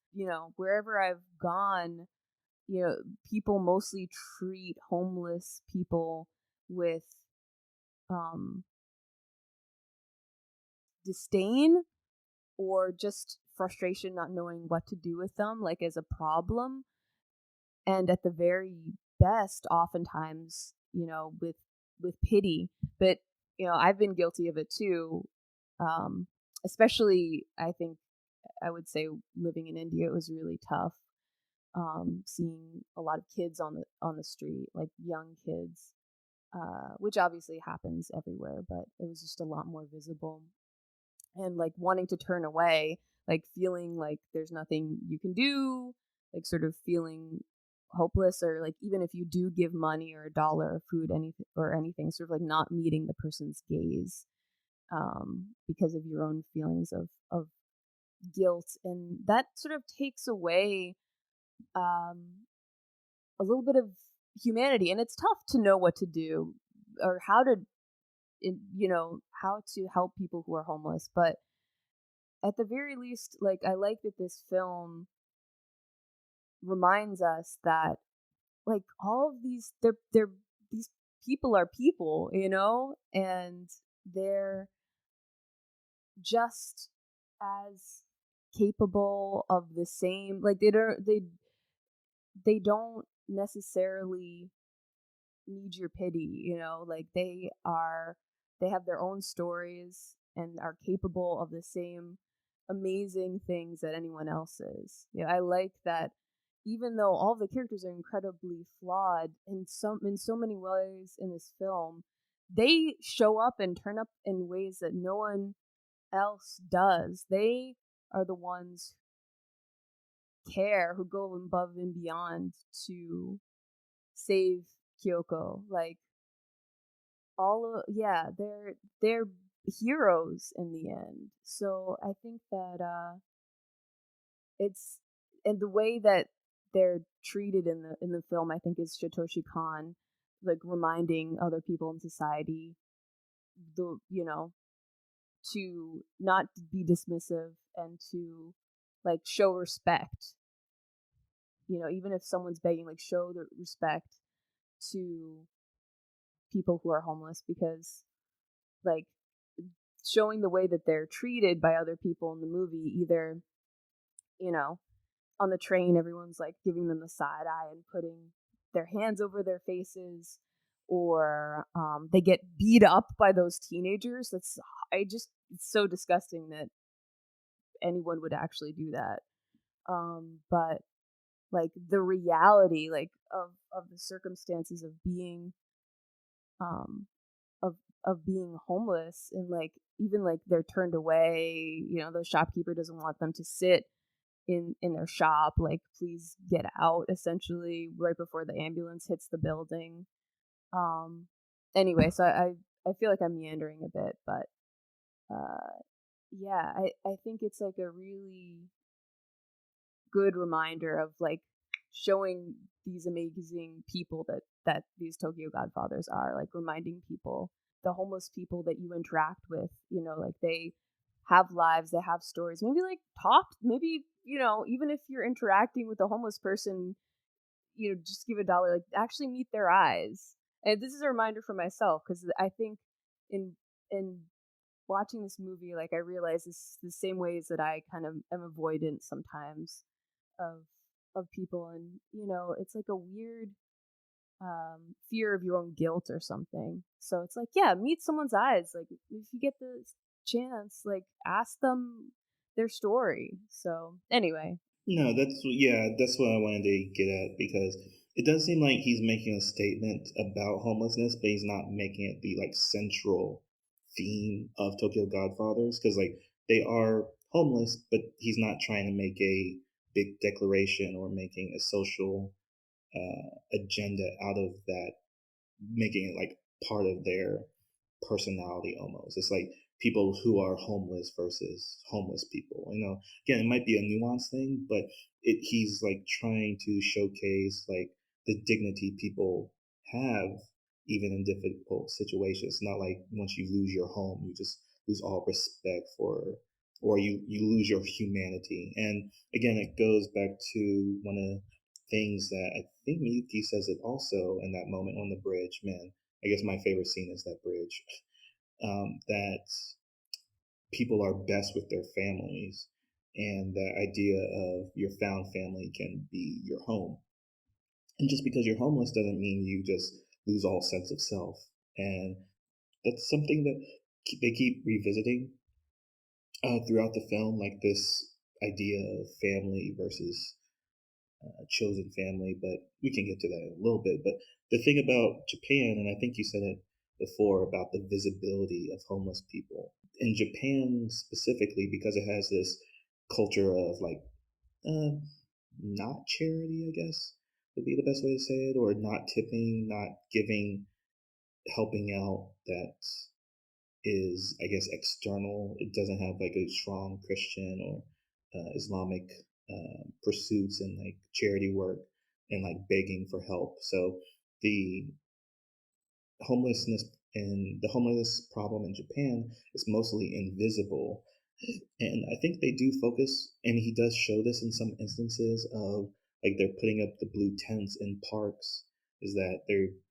Wherever I've gone, people mostly treat homeless people with um, disdain or just frustration, not knowing what to do with them, like as a problem. And at the very best, oftentimes, with pity. But I've been guilty of it too. Um, Especially, I think I would say living in India, it was really tough. Seeing a lot of kids on the street, like young kids, which obviously happens everywhere, but it was just a lot more visible. And like wanting to turn away, like feeling like there's nothing you can do, like sort of feeling hopeless, or like even if you do give money or a dollar or food, anything, sort of like not meeting the person's gaze, because of your own feelings of guilt, and that sort of takes away um, a little bit of humanity. And it's tough to know what to do or how to help people who are homeless. But at the very least, like, I like that this film reminds us that, like, all of these people are people, and they're just as capable of the same, like, they don't necessarily need your pity, like they have their own stories and are capable of the same amazing things that anyone else is. I like that even though all the characters are incredibly flawed in so many ways in this film, they show up and turn up in ways that no one else does. They are the ones who go above and beyond to save Kyoko. Like, yeah, they're heroes in the end. So I think that it's and the way that they're treated in the film, I think, is Satoshi Kon, like reminding other people in society, the you know to not be dismissive and to like show respect. Even if someone's begging, like show the respect to people who are homeless, because like showing the way that they're treated by other people in the movie, either, you know, on the train, everyone's like giving them the side eye and putting their hands over their faces, or they get beat up by those teenagers. It's so disgusting that anyone would actually do that. But like the reality, like of the circumstances of being um of being homeless, and like even like they're turned away, the shopkeeper doesn't want them to sit in their shop, like please get out, essentially, right before the ambulance hits the building. um anyway, so I feel like I'm meandering a bit, but uh yeah, I think it's like a really good reminder of like showing these amazing people that these Tokyo Godfathers are, like reminding people, the homeless people that you interact with, like they have lives, they have stories. Maybe like maybe, even if you're interacting with a homeless person, just give a dollar, like actually meet their eyes. And this is a reminder for myself, because I think in in watching this movie, like I realize this the same ways that I kind of am avoidant sometimes of people, and it's like a weird fear of your own guilt or something. So it's like, yeah, meet someone's eyes, like if you get the chance, like ask them their story. So anyway. No, that's what I wanted to get at, because it does seem like he's making a statement about homelessness, but he's not making it the like central theme of Tokyo Godfathers, because like they are homeless, but he's not trying to make a big declaration or making a social agenda out of that, making it like part of their personality almost. It's like people who are homeless versus homeless people. Again, it might be a nuanced thing, but he's like trying to showcase like the dignity people have even in difficult situations. Not like once you lose your home, you just lose all respect for, or you lose your humanity. And again, it goes back to one of the things that I think Miyuki says it also in that moment on the bridge. Man, I guess my favorite scene is that bridge. That people are best with their families, and the idea of your found family can be your home. And just because you're homeless doesn't mean you just lose all sense of self. And that's something that they keep revisiting throughout the film, like this idea of family versus chosen family. But we can get to that in a little bit. But the thing about Japan, and I think you said it before about the visibility of homeless people in Japan specifically, because it has this culture of like uh, not charity, I guess would be the best way to say it, or not tipping, not giving, helping out. That is, I guess, external. It doesn't have like a strong Christian or Islamic pursuits and like charity work and like begging for help. So the homelessness and the homeless problem in Japan is mostly invisible. And I think they do focus, and he does show this in some instances of like they're putting up the blue tents in parks. Is that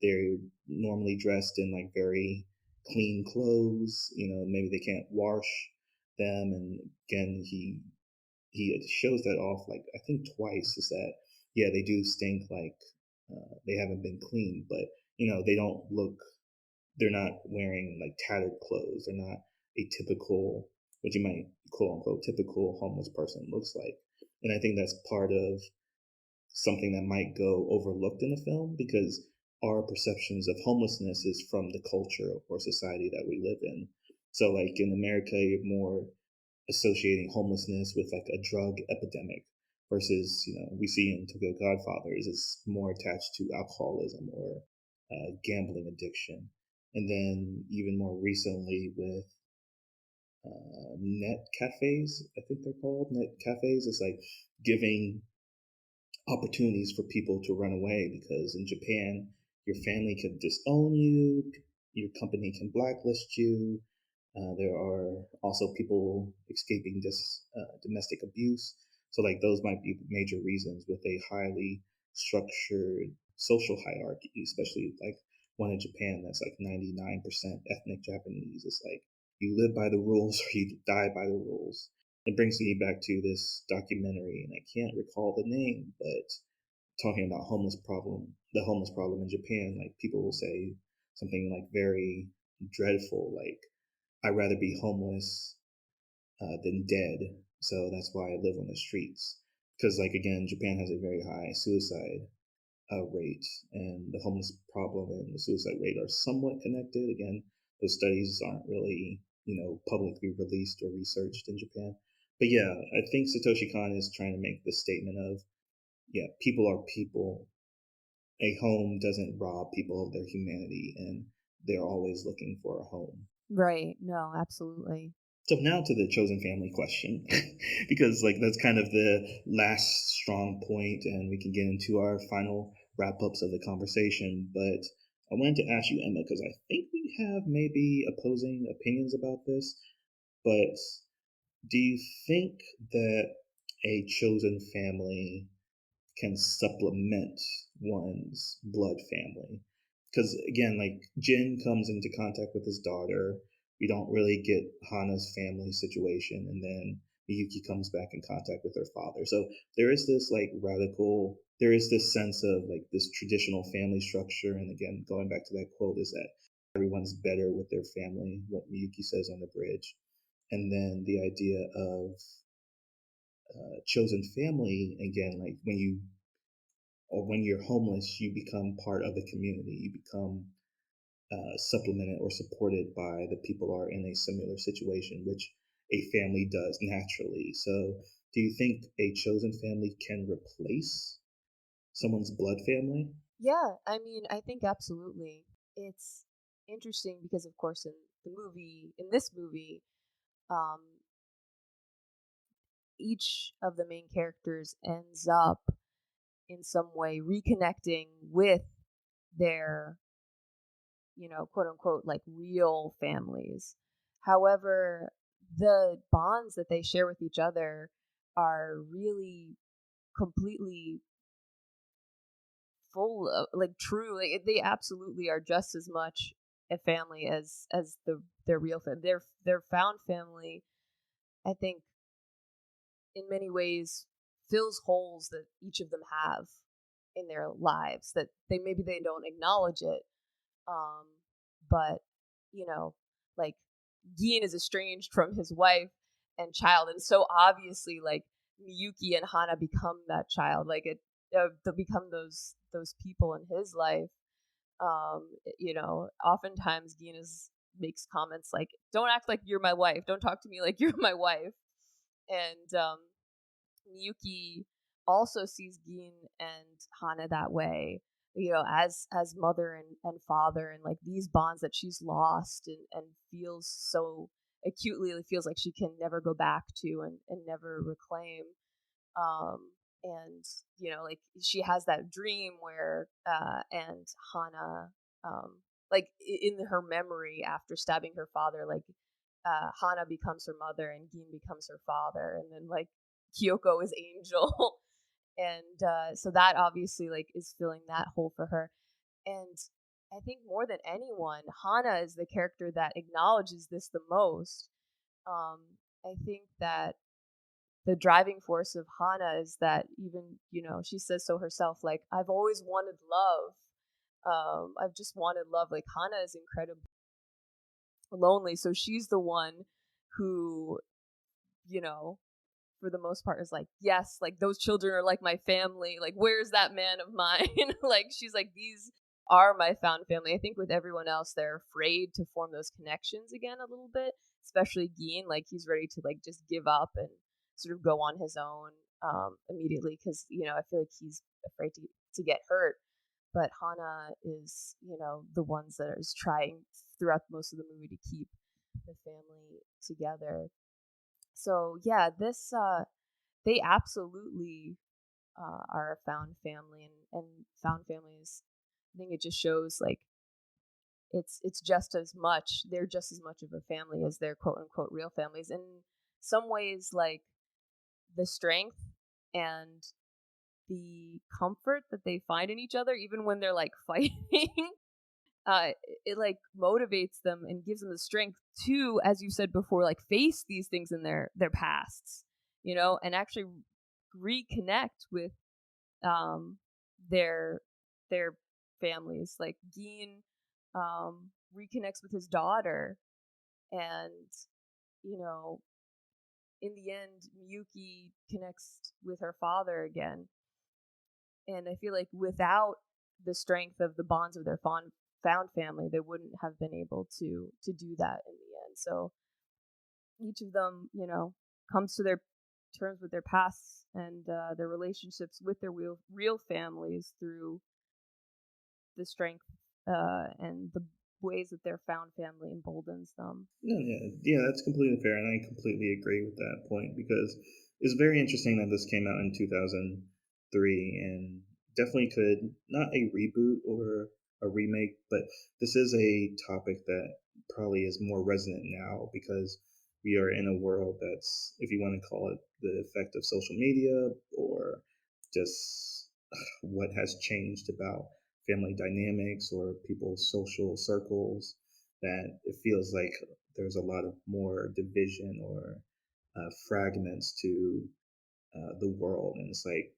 they're normally dressed in like very clean clothes. You know, maybe they can't wash them, and again he shows that off like I think twice. Is that yeah they do stink like they haven't been cleaned, but you know they don't look, they're not wearing like tattered clothes. They're not a typical, what you might quote unquote typical homeless person looks like. And I think that's part of something that might go overlooked in the film because our perceptions of homelessness is from the culture or society that we live in. So like in America, you're more associating homelessness with like a drug epidemic versus, you know, we see in Tokyo Godfathers is more attached to alcoholism or gambling addiction. And then even more recently with net cafes, I think they're called net cafes. It's like giving opportunities for people to run away because in Japan, your family can disown you, your company can blacklist you. There are also people escaping this domestic abuse. So, like, those might be major reasons with a highly structured social hierarchy, especially like one in Japan that's like 99% ethnic Japanese. It's like you live by the rules or you die by the rules. It brings me back to this documentary, and I can't recall the name, but talking about the homeless problem in Japan, like people will say something like very dreadful, like I'd rather be homeless than dead, so that's why I live on the streets. Because, like again, Japan has a very high suicide rate, and the homeless problem and the suicide rate are somewhat connected. Again, those studies aren't really, you know, publicly released or researched in Japan. But yeah, I think Satoshi Kon is trying to make the statement of, yeah, people are people. A home doesn't rob people of their humanity, and they're always looking for a home. Right. No, absolutely. So now to the chosen family question, because like that's kind of the last strong point, and we can get into our final wrap ups of the conversation. But I wanted to ask you, Emma, because I think we have maybe opposing opinions about this. But do you think that a chosen family can supplement one's blood family? Because again, like Jin comes into contact with his daughter, we don't really get Hana's family situation, and then Miyuki comes back in contact with her father. So there is this like radical, there is this sense of like this traditional family structure, and again, going back to that quote, is that everyone's better with their family, what Miyuki says on the bridge, and then the idea of chosen family again, like when you or when you're homeless, you become part of the community. You become supplemented or supported by the people who are in a similar situation, which a family does naturally. So, do you think a chosen family can replace someone's blood family? Yeah, I mean, I think absolutely. It's interesting because, of course, in this movie, um, each of the main characters ends up in some way reconnecting with their quote unquote, like real families. However, the bonds that they share with each other are really completely full of like true, like they absolutely are just as much a family as their real family. Their found family, I think, in many ways fills holes that each of them have in their lives that they don't acknowledge it. um but you know like Gin is estranged from his wife and child, and so obviously like Miyuki and Hana become that child, like it they become those people in his life. Oftentimes Gin is makes comments like, don't act like you're my wife, don't talk to me like you're my wife. And Miyuki also sees Gin and Hana that way, as mother and father, and like these bonds that she's lost and feels so acutely, it feels like she can never go back to and never reclaim. And like she has that dream where and Hana, like in her memory after stabbing her father, like Hana becomes her mother and Gin becomes her father, and then like Kyoko is Angel. And so that obviously like is filling that hole for her. And I think more than anyone, Hana is the character that acknowledges this the most. um I think that the driving force of Hana is that, even, she says so herself, like, I've always wanted love. I've just wanted love. Like, Hana is incredibly lonely, so she's the one who, you know, for the most part is like, yes, like those children are like my family. Like, where's that man of mine? Like, she's like, these are my found family. I think with everyone else, they're afraid to form those connections again a little bit, especially Gin. Like, he's ready to like just give up and sort of go on his own immediately because, I feel like he's afraid to get hurt. But Hana is, the ones that is trying throughout most of the movie to keep the family together. So yeah, this they absolutely are a found family, and found families. I think it just shows like it's just as much, they're just as much of a family as their quote unquote real families. In some ways, like the strength and the comfort that they find in each other, even when they're like fighting, it like motivates them and gives them the strength to, as you said before, like face these things in their pasts, and actually reconnect with um their their families. Like Gin reconnects with his daughter, and you know in the end Miyuki connects with her father again. And I feel like without the strength of the bonds of their found family, they wouldn't have been able to do that in the end. So each of them, comes to their terms with their pasts and their relationships with their real families through the strength and the ways that their found family emboldens them. No, yeah, that's completely fair, and I completely agree with that point because it's very interesting that this came out in 2003, and definitely could not a reboot or a remake, but this is a topic that probably is more resonant now because we are in a world that's, if you want to call it the effect of social media or just what has changed about family dynamics or people's social circles, that it feels like there's a lot of more division or fragments to the world, and it's like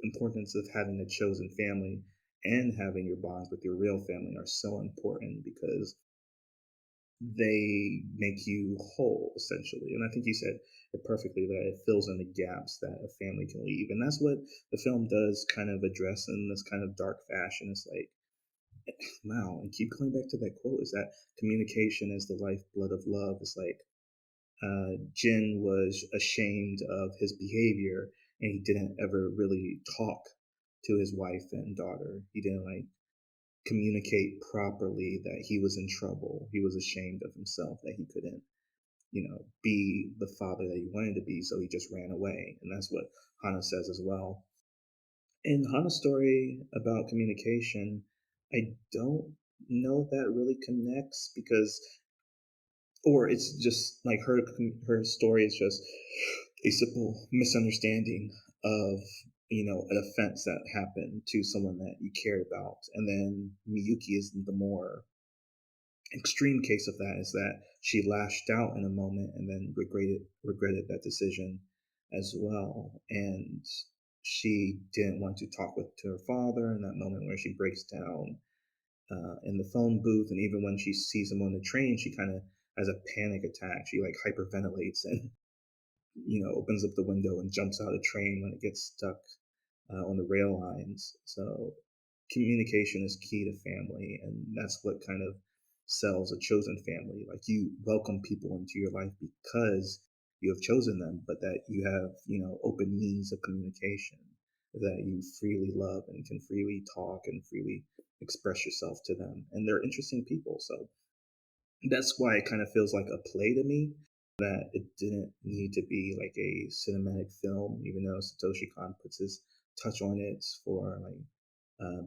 importance of having a chosen family and having your bonds with your real family are so important because they make you whole essentially. And I think you said it perfectly, that it fills in the gaps that a family can leave, and that's what the film does kind of address in this kind of dark fashion. It's like, wow, and keep going back to that quote, is that communication is the lifeblood of love. It's like Jin was ashamed of his behavior, and he didn't ever really talk to his wife and daughter. He didn't like communicate properly that he was in trouble. He was ashamed of himself that he couldn't, be the father that he wanted to be, so he just ran away. And that's what Hana says as well. In Hana's story about communication, I don't know if that really connects because, or it's just like her story is just a simple misunderstanding of an offense that happened to someone that you cared about, and then Miyuki is the more extreme case of that is that she lashed out in a moment and then regretted that decision as well, and she didn't want to talk to her father in that moment where she breaks down in the phone booth, and even when she sees him on the train, she kind of has a panic attack. She like hyperventilates and opens up the window and jumps out of the train when it gets stuck on the rail lines. So communication is key to family, and that's what kind of sells a chosen family. Like you welcome people into your life because you have chosen them, but that you have open means of communication, that you freely love and can freely talk and freely express yourself to them, and they're interesting people. So that's why it kind of feels like a play to me, that it didn't need to be like a cinematic film, even though Satoshi Kon puts his touch on it for like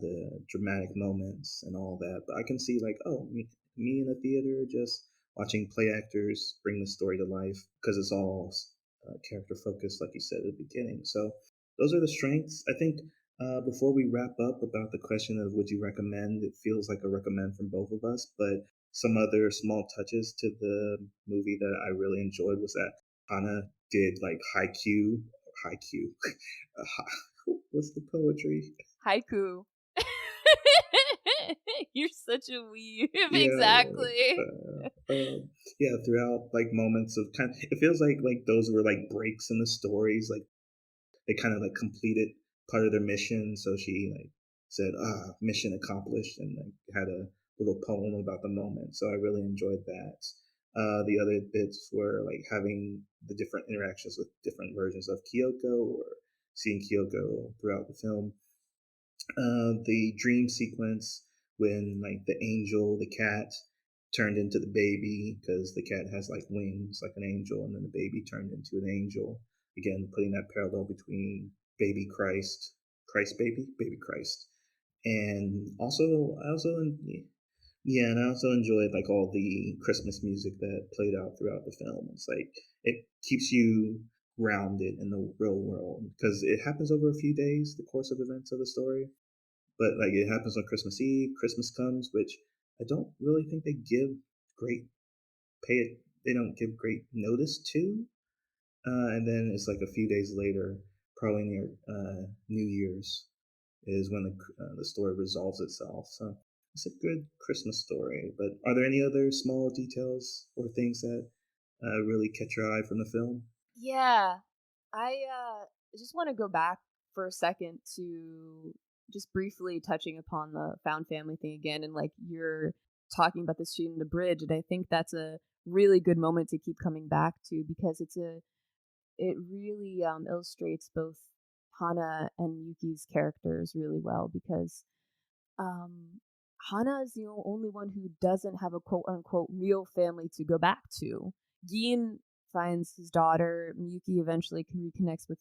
the dramatic moments and all that. But I can see like, oh, me in a theater just watching play actors bring the story to life because it's all character focused, like you said at the beginning. So those are the strengths. I think before we wrap up about the question of would you recommend, it feels like a recommend from both of us. But some other small touches to the movie that I really enjoyed was that Hana did like haiku. What's the poetry? Haiku. You're such a weeb. Yeah, Exactly. yeah. Throughout like moments of kind, it feels like those were like breaks in the stories. Like they kind of like completed part of their mission. So she like said, mission accomplished, and like had a little poem about the moment. So I really enjoyed that. The other bits were like having the different interactions with different versions of Kyoko, or seeing Kyoko throughout the film. The dream sequence when like the angel, the cat, turned into the baby because the cat has like wings like an angel, and then the baby turned into an angel. Again, putting that parallel between baby Christ, Christ baby, baby Christ, and also I also yeah, and I also enjoyed like all the Christmas music that played out throughout the film. It's like it keeps you grounded in the real world because it happens over a few days, the course of events of the story, but like it happens on Christmas Eve. Christmas comes, which I don't really think they give great pay it. They don't give great notice to, and then it's like a few days later, probably near New Year's, is when the story resolves itself. So it's a good Christmas story. But are there any other small details or things that really catch your eye from the film? Yeah. I just want to go back for a second to just briefly touching upon the found family thing again, and like you're talking about the scene in the bridge, and I think that's a really good moment to keep coming back to because it really illustrates both Hana and Yuki's characters really well because um, Hana is the only one who doesn't have a quote unquote real family to go back to. Gin finds his daughter. Miyuki eventually reconnects with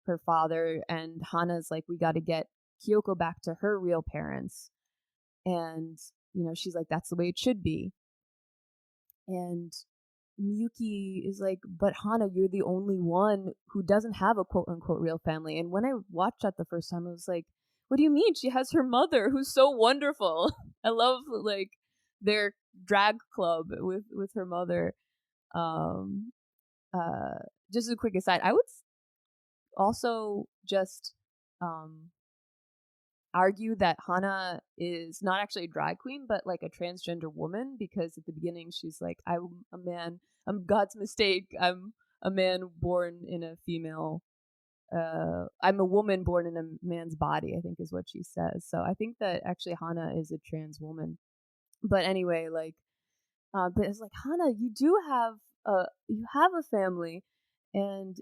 her father, and Hana's like, we got to get Kyoko back to her real parents. And she's like, that's the way it should be. And Miyuki is like, but Hana, you're the only one who doesn't have a quote unquote real family. And when I watched that the first time, I was like, what do you mean? She has her mother who's so wonderful. I love like their drag club with her mother. Um uh just a quick aside, I would also just um argue that Hana is not actually a drag queen, but like a transgender woman because at the beginning she's like, I'm a man, I'm God's mistake, I'm a man born in a female. I'm a woman born in a man's body, I think is what she says. So I think that actually Hana is a trans woman. But anyway, like but it's like, Hana, you have a family, and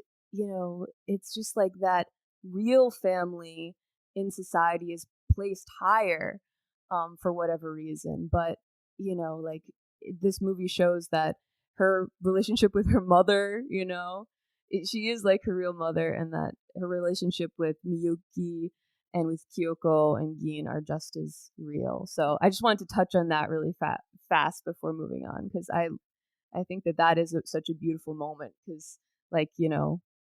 it's just like that real family in society is placed higher for whatever reason. But like this movie shows that her relationship with her mother, she is like her real mother, and that her relationship with Miyuki and with Kyoko and Gin are just as real. So I just wanted to touch on that really fast before moving on, because I think that that is such a beautiful moment, because like,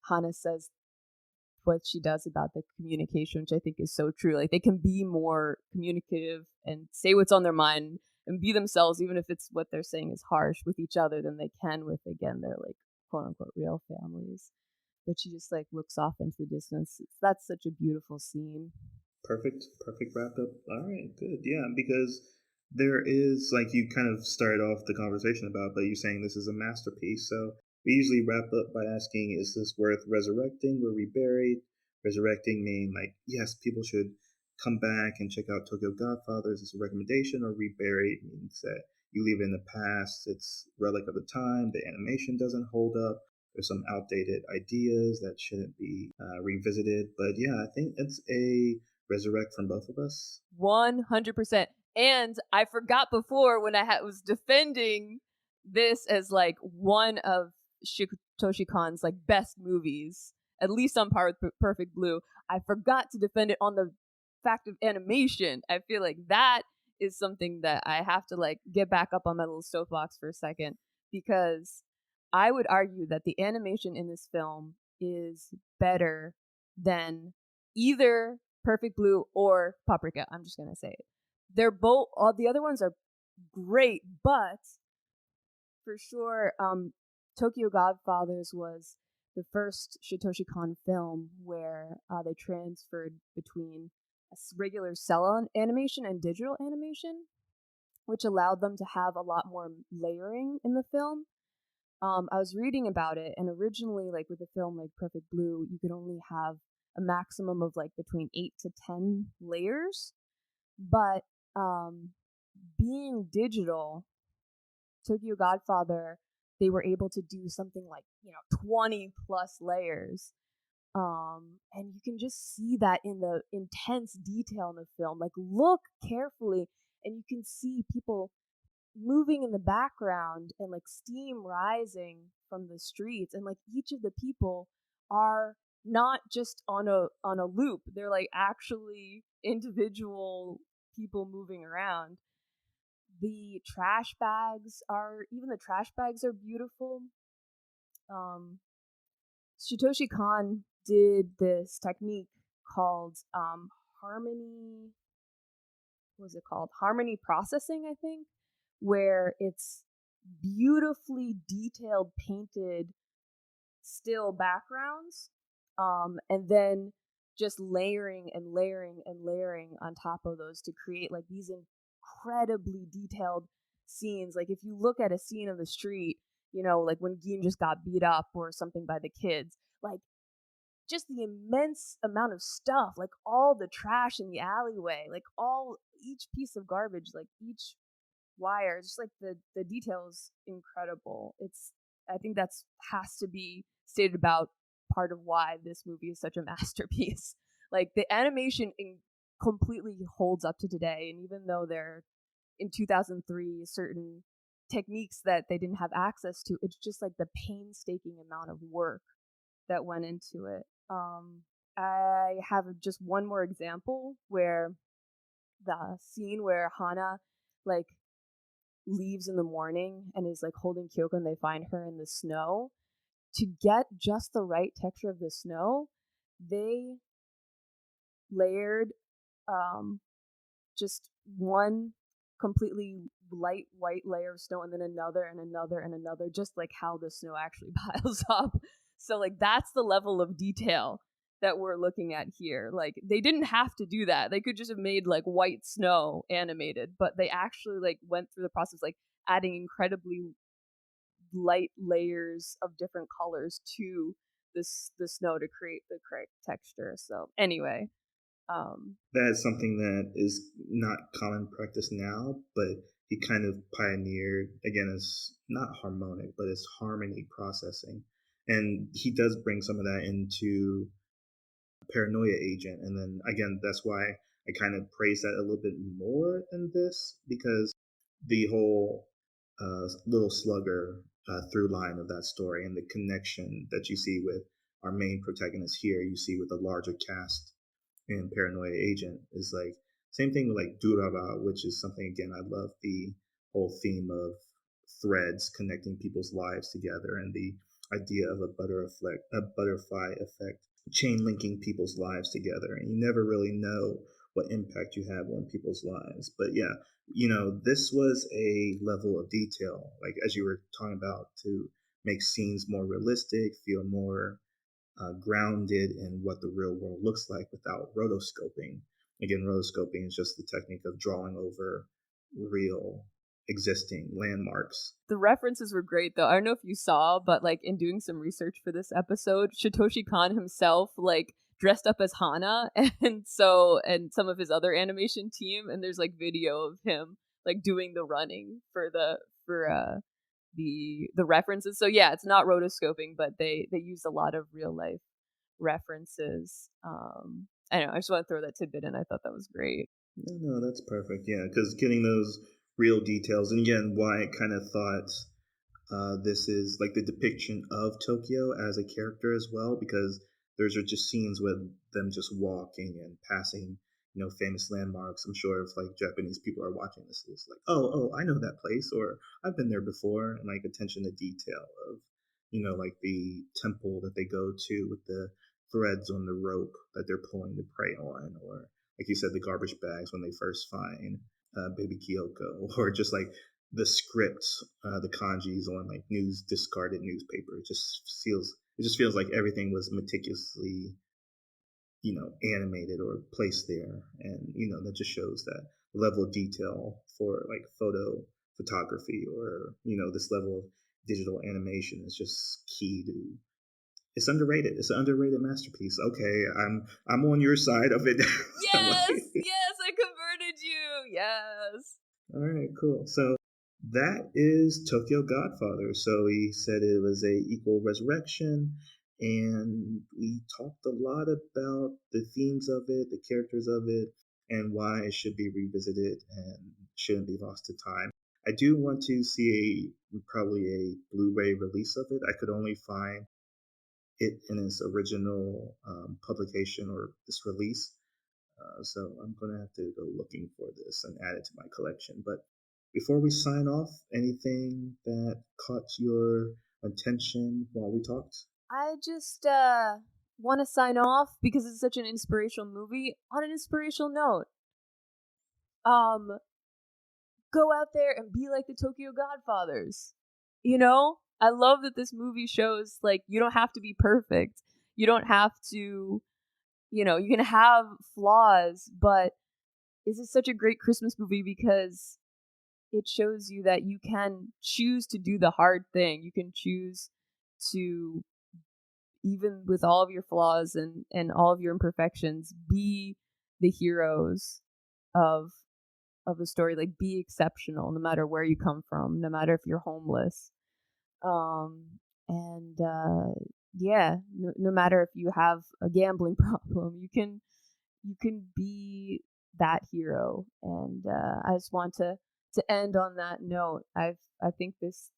Hana says what she does about the communication, which I think is so true. Like, they can be more communicative and say what's on their mind and be themselves, even if it's what they're saying is harsh with each other, than they can with, again, their like quote unquote real families. But she just like looks off into the distance. That's such a beautiful scene. Perfect wrap up. All right, good. Yeah, because there is, like you kind of started off the conversation about, but you're saying this is a masterpiece. So we usually wrap up by asking, is this worth resurrecting or reburied? Resurrecting mean like, yes, people should come back and check out Tokyo Godfathers as a recommendation, or reburied means that you leave it in the past, it's relic of the time, the animation doesn't hold up, there's some outdated ideas that shouldn't be revisited. But yeah, I think it's a resurrect from both of us. 100%. And I forgot before when was defending this as like one of Satoshi Kon's like best movies, at least on par with Perfect Blue. I forgot to defend it on the fact of animation. I feel like that is something that I have to like get back up on my little soapbox for a second, because I would argue that the animation in this film is better than either Perfect Blue or Paprika. I'm just gonna say it. They're both. All the other ones are great, but for sure, Tokyo Godfathers was the first Satoshi Kon film where they transferred between a regular cell animation and digital animation, which allowed them to have a lot more layering in the film. I was reading about it, and originally, like with a film like Perfect Blue, you could only have a maximum of like between 8 to 10 layers. But being digital, Tokyo Godfather, they were able to do something like 20 plus layers. And you can just see that in the intense detail in the film. Like, look carefully, and you can see people moving in the background and like steam rising from the streets, and like each of the people are not just on a loop. They're like actually individual people moving around. The trash bags are beautiful. um Satoshi Kon did this technique called harmony what was it called harmony processing, I think, where it's beautifully detailed painted still backgrounds, and then just layering and layering and layering on top of those to create like these incredibly detailed scenes. Like, if you look at a scene of the street, like when Gin just got beat up or something by the kids, like just the immense amount of stuff, like all the trash in the alleyway, like each piece of garbage, like each wire, just like the details incredible. I think that's has to be stated about part of why this movie is such a masterpiece. Like, the animation completely holds up to today, and even though there in 2003 certain techniques that they didn't have access to, it's just like the painstaking amount of work that went into it. I have just one more example where the scene where Hana like leaves in the morning and is like holding Kyoko, and they find her in the snow. To get just the right texture of the snow, they layered just one completely light white layer of snow, and then another and another and another, just like how the snow actually piles up. So like that's the level of detail that we're looking at here. Like, they didn't have to do that. They could just have made like white snow animated, but they actually like went through the process, like adding incredibly light layers of different colors to the snow to create the correct texture. So anyway, That is something that is not common practice now, but he kind of pioneered, again, as not harmonic, but as harmony processing. And he does bring some of that into Paranoia Agent. And then again, that's why I kind of praise that a little bit more than this, because the whole little slugger through line of that story and the connection that you see with our main protagonist here, you see with the larger cast in Paranoia Agent is like same thing with like Durara, which is something again I love the whole theme of threads connecting people's lives together and the idea of a butterfly effect chain linking people's lives together, and you never really know what impact you have on people's lives. But yeah, this was a level of detail, like as you were talking about, to make scenes more realistic, feel more grounded in what the real world looks like without rotoscoping. Again, rotoscoping is just the technique of drawing over real existing landmarks. The references were great though. I don't know if you saw, but like in doing some research for this episode, Satoshi Kon himself like dressed up as Hana and some of his other animation team, and there's like video of him like doing the running for the references. So yeah, it's not rotoscoping, but they use a lot of real life references. I don't know, I just want to throw that tidbit in. I thought that was great. No, that's perfect. Yeah, because getting those real details, and again, why I kind of thought this is like the depiction of Tokyo as a character as well, because there's are just scenes with them just walking and passing, famous landmarks. I'm sure if like Japanese people are watching this, it's like, oh, I know that place, or I've been there before, and like attention to detail of, like the temple that they go to with the threads on the rope that they're pulling to prey on, or like you said, the garbage bags when they first find baby Kyoko, or just like the scripts, the kanjis on like discarded newspaper. It just feels like everything was meticulously, animated or placed there, and that just shows that level of detail for like photography, or this level of digital animation is just key to. It's underrated. It's an underrated masterpiece. Okay, I'm on your side of it. Yes, yes, I converted you. Yes. All right, cool. So that is Tokyo Godfather. So he said it was a equal resurrection, and we talked a lot about the themes of it, the characters of it, and why it should be revisited and shouldn't be lost to time. I do want to see probably a Blu-ray release of it. I could only find it in its original publication or this release. So I'm going to have to go looking for this and add it to my collection. But before we sign off, anything that caught your attention while we talked? I just want to sign off because it's such an inspirational movie on an inspirational note. Um go out there and be like the Tokyo Godfathers. I love that this movie shows like you don't have to be perfect. You don't have to, you can have flaws, but this is such a great Christmas movie because it shows you that you can choose to do the hard thing. You can choose to, even with all of your flaws and all of your imperfections, be the heroes of the story. Like, be exceptional no matter where you come from, no matter if you're homeless. And yeah, no matter if you have a gambling problem, you can be that hero. And I just want to end on that note. I think this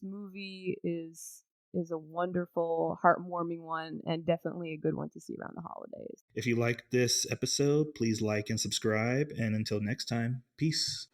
movie is a wonderful, heartwarming one, and definitely a good one to see around the holidays. If you liked this episode, please like and subscribe. And until next time, peace.